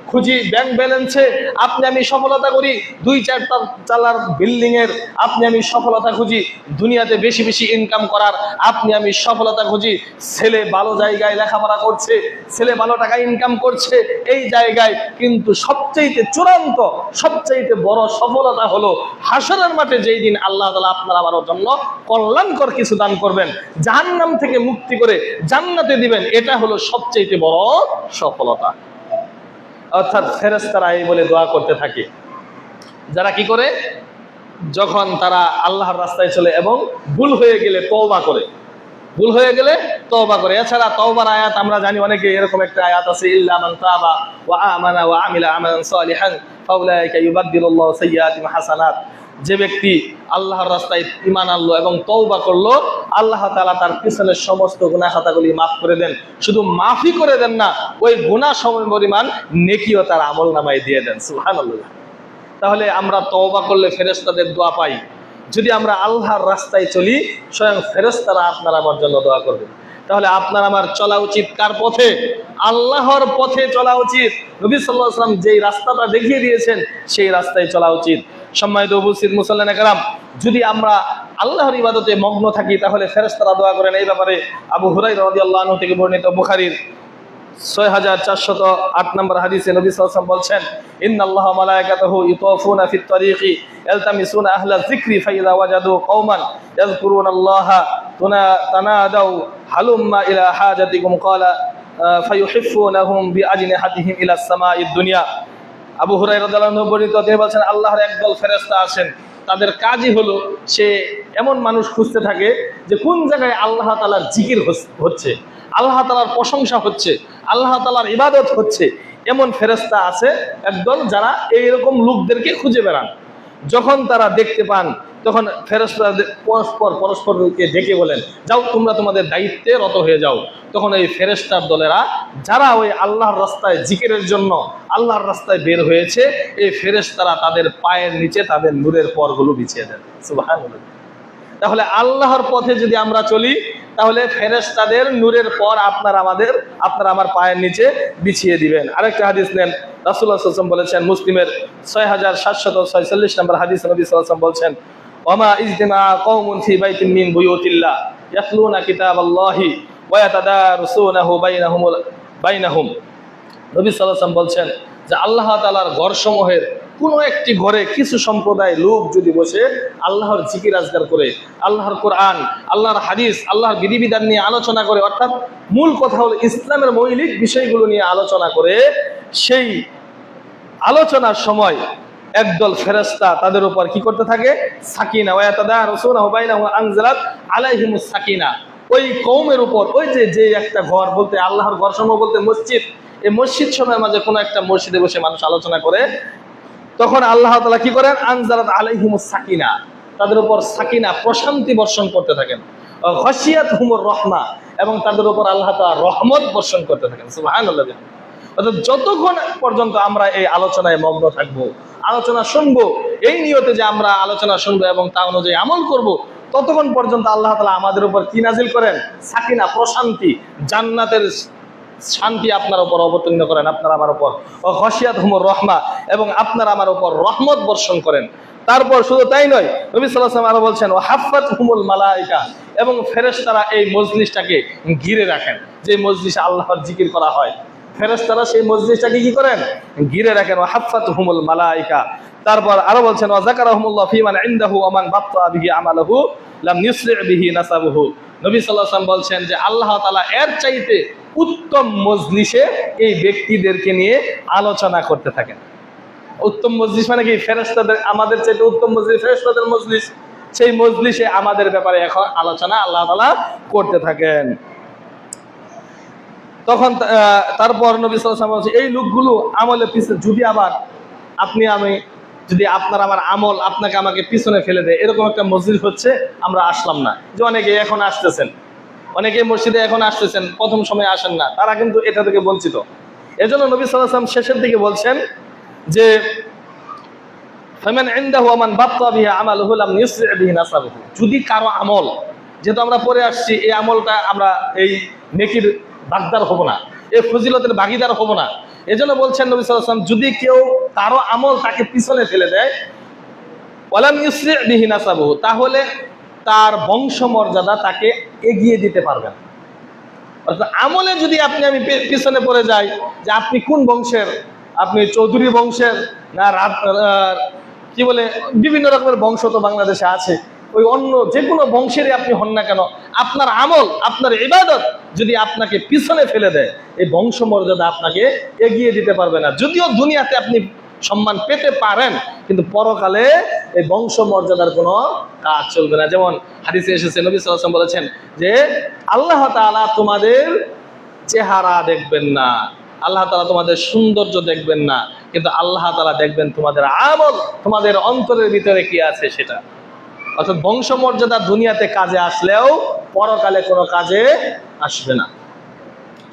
খুঁজি ব্যাংক ব্যালেন্সে, আপনি আমি সফলতা করি 2-4 তলার বিল্ডিং এর, আপনি আমি সফলতা খুঁজি দুনিয়াতে বেশি বেশি ইনকাম করার, আপনি আমি সফলতা খুঁজি ছেলে ভালো জায়গায় লেখাপড়া করছে, ছেলে ভালো টাকা ইনকাম করছে এই জায়গায়। কিন্তু সবচেয়ে চূড়ান্ত, সবচেয়ে বড় সফলতা হলো হাসরের মাঠে যেই দিন আল্লাহ তাআলা আপনার আমার জন্য কল্যাণকর কিছু দান করবেন, জাহান্নাম থেকে মুক্তি করে জান্নাতে দিবেন। এটা হলো সবচেয়ে বড় সফলতা। অর্থাৎ ফেরেশতারা এই বলে দোয়া করতে থাকে। যারা কি করে? যখন তারা আল্লাহর রাস্তায় চলে এবং ভুল হয়ে গেলে তওবা করে, ভুল হয়ে গেলে তওবা করে। এছাড়া তওবার আয়াত আমরা জানি অনেকে, এরকম একটা আয়াত আছে, ইল্লা মান তাবা ওয়া আমানা ওয়া আমিলা আমালান সালিহান ফাউলাইকা ইউবাদদিলুল্লাহু সাইয়্যাতিহিম হাসানাত। যে ব্যক্তি আল্লাহর রাস্তায় ঈমান আনলো এবং তওবা করলো, আল্লাহ তাআলা তার পিছনের সমস্ত গুনাহ খাতাগুলি মাফ করে দেন। শুধু মাফই করে দেন না, ওই গুনাহ সমপরিমাণ নেকিও তার আমলনামায় দিয়ে দেন। সুবহানাল্লাহ। তাহলে আমরা তওবা করলে ফেরেশতাদের দোয়া পাই। যদি আমরা আল্লাহর রাস্তায় চলি, স্বয়ং ফেরেশতারা আপনার আমার জন্য দোয়া করবেন। তাহলে আপনার আমার চলা উচিত কার পথে? আল্লাহর পথে চলা উচিত। নবী সাল্লাল্লাহু আলাইহি ওয়াসাল্লাম যেই রাস্তাটা দেখিয়ে দিয়েছেন সেই রাস্তায় চলা উচিত। সম্মানিত উপস্থিত মুসল্লিয়ানে কেরাম, যদি আমরা আল্লাহর ইবাদতে মগ্ন থাকি তাহলে ফেরেশতারা দোয়া করেন। এই ব্যাপারে আবু হুরায়রা রাদিয়াল্লাহু আনহু থেকে বর্ণিত বুখারীর 6408 নম্বর হাদিসে নবী সাল্লাল্লাহু আলাইহি ওয়াসাল্লাম বলছেন, ইন্নাল্লাহা ওয়া মালায়েকাতাহু ইতাওফুনা ফিত তারিকি ইয়ালতামিসুনা আহলা যিকরি ফাইযা ওয়াজাদু কওমান ইয়াযকুরুনাল্লাহা তানাদাউ হালুম্মা ইলা হাজাতিকুম ক্বালা ফায়ুহিফুনাহুম বিআজনিহাতিহিম ইলা সামাঈদ দুনিয়া। আবু হুরায়রা রাদিয়াল্লাহু আনহু বর্ণিত, তিনি বলছেন আল্লাহর একদল ফেরেশতা আছেন, তাদের কাজই হলো সে এমন মানুষ খুঁজতে থাকে যে কোন জায়গায় আল্লাহ তাআলার জিকির হচ্ছে, আল্লাহ তাআলার প্রশংসা হচ্ছে, আল্লাহ তাআলার ইবাদত হচ্ছে। এমন ফেরেশতা আছে একদল যারা এইরকম লোকদেরকে খুঁজে বেড়ান। যখন তারা দেখতে পান তখন ফেরেশতারা পরস্পরকে ডেকে বলেন, যাও তোমরা তোমাদের দায়িত্বে রত হয়ে যাও। তখন এই ফেরেশতার দলেরা যারা ওই আল্লাহর রাস্তায় জিকিরের জন্য আল্লাহর রাস্তায় বের হয়েছে, এই ফেরেশতারা তাদের পায়ের নিচে তাদের নূরের পরগুলো বিছিয়ে দেন। সুবহানাল্লাহ। তাহলে আল্লাহর পথে যদি আমরা চলি, তাহলে ফেরেশতাদের নূরের পর আপনার আমার পায়ের নিচে বিছিয়ে দিবেন। আরেকটা হাদিস নেন, রাসূলুল্লাহ সাল্লাল্লাহু আলাইহি ওয়াসাল্লাম বলেছেন, মুসলিমের 6746 নম্বর হাদিস, নবী সাল্লাল্লাহু আলাইহি ওয়াসাল্লাম বলছেন, ওয়ামা ইজতিমা কওমুন ফি বাইতিন মিন বুয়ুতিল্লাহ ইয়াতলুনা কিতাবাল্লাহি ওয়া ইয়াতাদারুসুনাহু বাইনাহুম। নবী সাল্লাল্লাহু আলাইহি ওয়াসাল্লাম বলছেন যে আল্লাহ তাআলার ঘরসমূহের কোনো একটি ঘরে কিছু সম্প্রদায় লোক যদি বসে আল্লাহর জিকির আজকার করে, আল্লাহর কোরআন, আল্লাহর হাদিস, আল্লাহর বিধিবিধান নিয়ে আলোচনা করে, অর্থাৎ মূল কথা হলো ইসলামের মৌলিক বিষয়গুলো নিয়ে আলোচনা করে, সেই আলোচনার সময় একদল ফেরেশতা তাদের উপর কি করতে থাকে? সাকিনা ওয়া ইয়াতাদারুসুনাহু বাইনাহুম আনজালাত আলাইহিমুস সাকিনা। ওই কওমের উপর ওই যে একটা ঘর, বলতে আল্লাহর ঘর সমূহ বলতে মসজিদ, এই মসজিদ সময়ের মাঝে কোনো একটা মসজিদে বসে মানুষ আলোচনা করে, তখন আল্লাহ তাআলা কি করেন? আনজালাত আলাইহিমুস সাকিনা, তাদের উপর সাকিনা প্রশান্তি বর্ষণ করতে থাকেন। খাশিয়াতহুমুর রাহমা, এবং তাদের উপর আল্লাহ তাআলা রহমত বর্ষণ করতে থাকেন। সুবহানাল্লাহ। অর্থাৎ যতক্ষণ পর্যন্ত আমরা এই আলোচনায় মগ্ন থাকবো, আলোচনা শুনবো এই নিয়তে যে আমরা আলোচনা শুনবো এবং তা অনুযায়ী আমল করব, ততক্ষণ পর্যন্ত আল্লাহ তাআলা আমাদের উপর কি নাজিল করেন? সাকিনা, প্রশান্তি, জান্নাতের শান্তি আপনার উপর অবতীর্ণ করেন, আপনার আমার উপর। ও খাশিয়াতহুমুর রাহমা, এবং আপনার আমার উপর রহমত বর্ষণ করেন। তারপর শুধু তাই নয়, নবী সাল্লাল্লাহু আলাইহি ওয়াসাল্লাম আরো বলছেন, ও হাফাতহুমুল মালায়েকা, এবং ফেরেশতারা এই মজলিসটাকে ঘিরে রাখেন। যে মজলিসে আল্লাহর জিকির করা হয়, ফেরেশতারা সেই মজলিসটাকে কি করেন? ঘিরে রাখেন। ও হাফাতহুমুল মালায়েকা। তারপর আরো বলছেন, ওয়া যাকারাহুমুল্লাহ ফিমান ইনদাহু ওয়া মান বাত্তা বিহি আমালুহু লাম ইউসরি বিহি নাসাবুহু। নবী সাল্লাল্লাহু আলাইহি ওয়াসাল্লাম বলছেন যে আল্লাহ তাআলা এর চাইতে উত্তম মজলিসে এই ব্যক্তিদেরকে নিয়ে আলোচনা করতে থাকেন। উত্তম মজলিস মানে কি? ফেরেশতাদের, আমাদের চাইতে উত্তম মজলিস ফেরেশতাদের মজলিস। সেই মজলিসে আমাদের ব্যাপারে এখন আলোচনা আল্লাহ তাআলা করতে থাকেন। তখন তারপর নবী সাল্লাল্লাহু আলাইহি ওয়াসাল্লাম বলছেন, এই লোকগুলো আমলের পিছনে যদি আবার যদি আপনার আমার আমল আপনাকে আমাকে পিছনে ফেলে দেয়, এরকম একটা মসজিদ হচ্ছে আমরা আসলাম না। যে অনেকে এখন আসতেছেন, অনেকে মসজিদে এখন আসতেছেন, প্রথম সময় আসেন না, তারা কিন্তু এটা থেকে বঞ্চিত। এজন্য নবী সাল্লাল্লাহু আলাইহি ওয়াসাল্লাম শেষের দিকে বলছেন যে ফামান ইনদাহু ওয়া মান বাত্তা বিহি আমালুহু লাম ইউসরি বিহি নাসাবুহু। যদি কারো আমল, যেহেতু আমরা পরে আসছি, এই আমলটা আমরা এই নেকির ভাগদার হব না, এই ফজিলতের ভাগীদার হব না। এজন্য বলছেন নবী সাল্লাল্লাহু আলাইহি ওয়াসাল্লাম, যদি কেউ কারো আমল তাকে পিছনে ফেলে দেয়, ওয়ালাম ইউসরি বিহি নাসাবুহু, তাহলে তার বংশমর্যাদা তাকে এগিয়ে দিতে পারবে না। অর্থাৎ আমলে যদি আমি পিছনে পড়ে যাই, যে আপনি কোন বংশের, আপনি চৌধুরী বংশের না কি বলে বিভিন্ন রকমের বংশ তো বাংলাদেশে আছে, ওই অন্য যে কোনো বংশেরই আপনি হন না কেন, আপনার আমল, আপনার ইবাদত যদি আপনাকে পিছনে ফেলে দেয়, এই বংশমর্যাদা আপনাকে এগিয়ে দিতে পারবে না। যদিও দুনিয়াতে আপনি সম্মান পেতে পারেন, কিন্তু পরকালে এই বংশ মর্যাদার কোনো কাজ চলবে না। যেমন হাদিসে এসেছে, নবী সাল্লাল্লাহু আলাইহি ওয়াসাল্লাম বলেছেন যে আল্লাহ তাআলা তোমাদের চেহারা দেখবেন না, আল্লাহ তাআলা তোমাদের সৌন্দর্য দেখবেন না, কিন্তু আল্লাহ তাআলা দেখবেন তোমাদের আমল, তোমাদের অন্তরের ভিতরে কি আছে সেটা। অর্থাৎ বংশ মর্যাদা দুনিয়াতে কাজে আসলেও পরকালে কোনো কাজে আসবে না।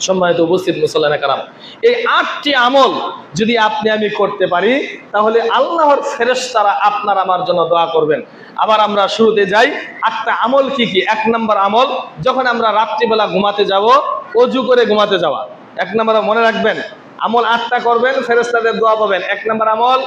সম্মানিত উপস্থিত মুসল্লিয়ানে কেরাম, এই 8টি আমল যদি আপনি আমি করতে পারি, তাহলে আল্লাহর ফেরেশতারা আপনার আমার জন্য দোয়া করবেন। আবার আমরা শুরুতে যাই, 8টা আমল কি কি? 1 নম্বর আমল, যখন আমরা রাত্রিবেলা ঘুমাতে যাব, অজু করে ঘুমাতে যাওয়া। 1 নম্বর মনে রাখবেন, আমল 8টা করবেন, ফেরেশতাদের দোয়া পাবেন। 1 নম্বর আমল,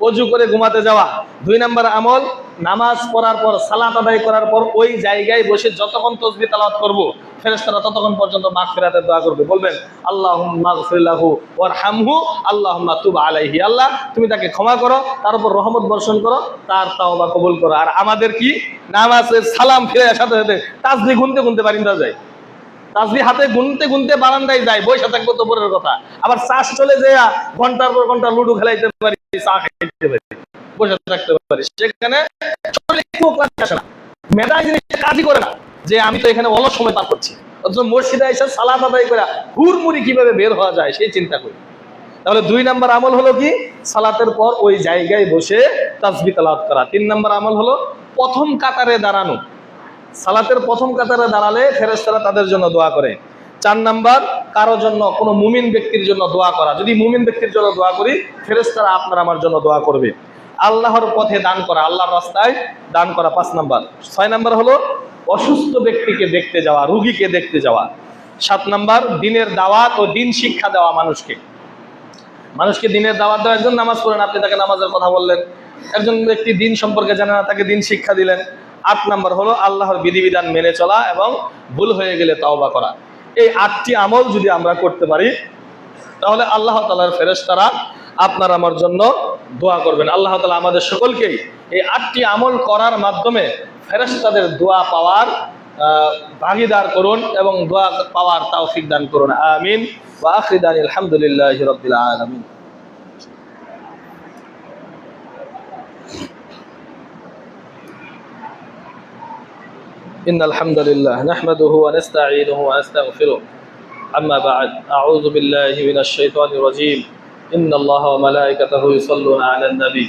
অজু করে ঘুমাতে যাওয়া। 2 নম্বর আমল, নামাজ পড়ার পর, সালাত আদায় করার পর ওই জায়গায় বসে যতক্ষণ তাসবিহ তেলাওয়াত করব, ফেরেশতারা ততক্ষণ পর্যন্ত মাগফিরাতের দোয়া করবে। বলবেন আল্লাহুম্মা গফির লাহু ওয়ারহামহু আল্লাহুম্মা তুব আলাইহি, আল্লাহ তুমি তাকে ক্ষমা করো, তার উপর রহমত বর্ষণ করো, তার তাওবা কবুল করো। আর আমাদের কি, নামাজের সালাম ফিরে আসার সাথে তাসবিহ গুনতে গুনতে বারিন্দা যায়, তাসবিহ হাতে গুনতে গুনতে বারান্দায় যায়, বসে থাকবো তো পরের কথা। আবার চাষ চলে যায়, ঘন্টার পর ঘন্টা লুডু খেলাইতে পারি, চা খাইতে পারি, বসে থাকতে পারি, সেখানে মেধাই জিনিস কাজই করে না, যে আমি তো এখানে অলস সময় পার করছি। অথচ মসজিদে এসে সালাত আদায় করে হুড়মুড়ি কিভাবে বের হওয়া যায় সেই চিন্তা করি। তাহলে 2 নম্বর আমল হলো কি, সালাতের পর ওই জায়গায় বসে তাসবিহ তেলাওয়াত করা। 3 নম্বর আমল হলো প্রথম কাতারে দাঁড়ানো। সালাতের প্রথম কাতারে দাঁড়ালে ফেরেশতারা তাদের জন্য দোয়া করে। 4 নাম্বার, কারো জন্য, কোনো মুমিন ব্যক্তির জন্য দোয়া করা। যদি মুমিন ব্যক্তির জন্য দোয়া করি, ফেরেশতারা আপনার আমার জন্য দোয়া করবে। আল্লাহর পথে দান করা, আল্লাহর রাস্তায় দান করা 5 নাম্বার। 6 নাম্বার হলো অসুস্থ ব্যক্তিকে দেখতে যাওয়া, রোগীকে দেখতে যাওয়া। 7 নাম্বার, দিনের দাওয়াত ও দিন শিক্ষা দেওয়া মানুষকে দিনের দাওয়াত দেওয়া। একজন নামাজ পড়েন, আপনি তাকে নামাজের কথা বললেন। একজন ব্যক্তি দিন সম্পর্কে জানে না, তাকে দিন শিক্ষা দিলেন। 8 নাম্বার হলো আল্লাহর বিধিবিধান মেনে চলা এবং ভুল হয়ে গেলে তাওবা করা। এই 8টি আমল যদি আমরা করতে পারি, তাহলে আল্লাহ তাআলার ফেরেশতারা আপনার আমার জন্য দোয়া করবেন। আল্লাহ তাআলা আমাদের সকলকেই এই 8টি আমল করার মাধ্যমে ফেরেশতাদের দোয়া পাওয়ার ভাগীদার করুন এবং দোয়া পাওয়ার তৌফিক দান করুন। আমিন। ওয়া আখিরু দাওয়ানা আলহামদুলিল্লাহি রাব্বিল আলামিন। إن الحمد لله نحمده ونستعينه ونستغفره. أما بعد، أعوذ بالله من الشيطان الرجيم. إن الله وملائكته يصلون على النبي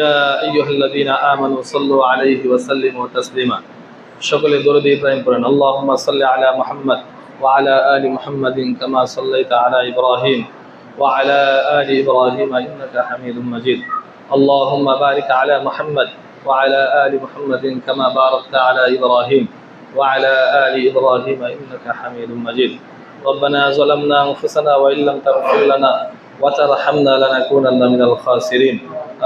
يا أيها الذين آمنوا صلوا عليه وسلموا تسليما. সকলে দরুদ ইব্রাহিম পড়েন। اللهم صل على محمد وعلى آل محمد كما صليت على إبراهيم وعلى آل إبراهيم إنك حميد مجيد. اللهم بارك على محمد وعلى آل محمد كما باركت على إبراهيم وعلى آل إبراهيم إنك حميد مجيد. ربنا ظلمنا أنفسنا وإن لم تغفر لنا وترحمنا لنكونن من الخاسرين.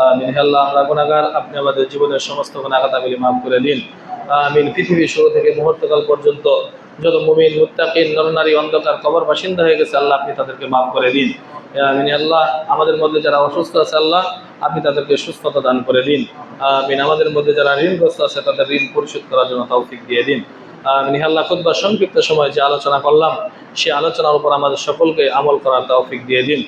آمين. হে আল্লাহ, আমরা গুনাহগার, আপনি আমাদের জীবনের সমস্ত গুনাহগাতাগুলি মাফ করে দিন। আমিন। পৃথিবীর শুরু থেকে মুহূর্তকাল পর্যন্ত যত মুমিন মুত্তাকিন নরনারী অন্ধকার কবর বাসিন্দা হয়ে গেছে, আল্লাহ আপনি তাদেরকে মাফ করে দিন। আমিন। আল্লাহ, আমাদের মধ্যে যারা অসুস্থ আছে, আল্লাহ আপনি তাদেরকে সুস্থতা দান করে দিন। আমিন। আমাদের মধ্যে যারা ঋণগ্রস্ত আছে, তাদের ঋণ পরিশোধ করার জন্য তৌফিক দিয়ে দিন। আমিন। আল্লাহ, খুতবা সংক্ষিপ্ত সময় যে আলোচনা করলাম, সেই আলোচনার উপর আমাদের সকলকে আমল করার তৌফিক দিয়ে দিন।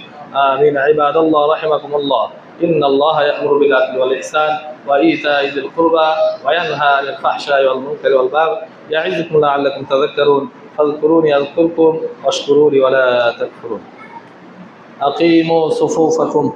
আমিন। ইবাদাল্লাহ রাহিমাকুমুল্লাহ, ইন্নাল্লাহা ইয়া'মুরু বিল আদলি ওয়াল ইহসান ওয়া ইতা'i যিল কুরবা ওয়া ইয়ানহা আনিল ফাহশাই ওয়াল মুনকারি ওয়াল বাগই ইয়া'iযুকুম লা'আল্লাকুম তাযাক্কারুন। ফাযকুরুনি আযকুরকুম ওয়াশকুরুলি ওয়া লা তাকফুরুন। আকিমু সুফুফাকুম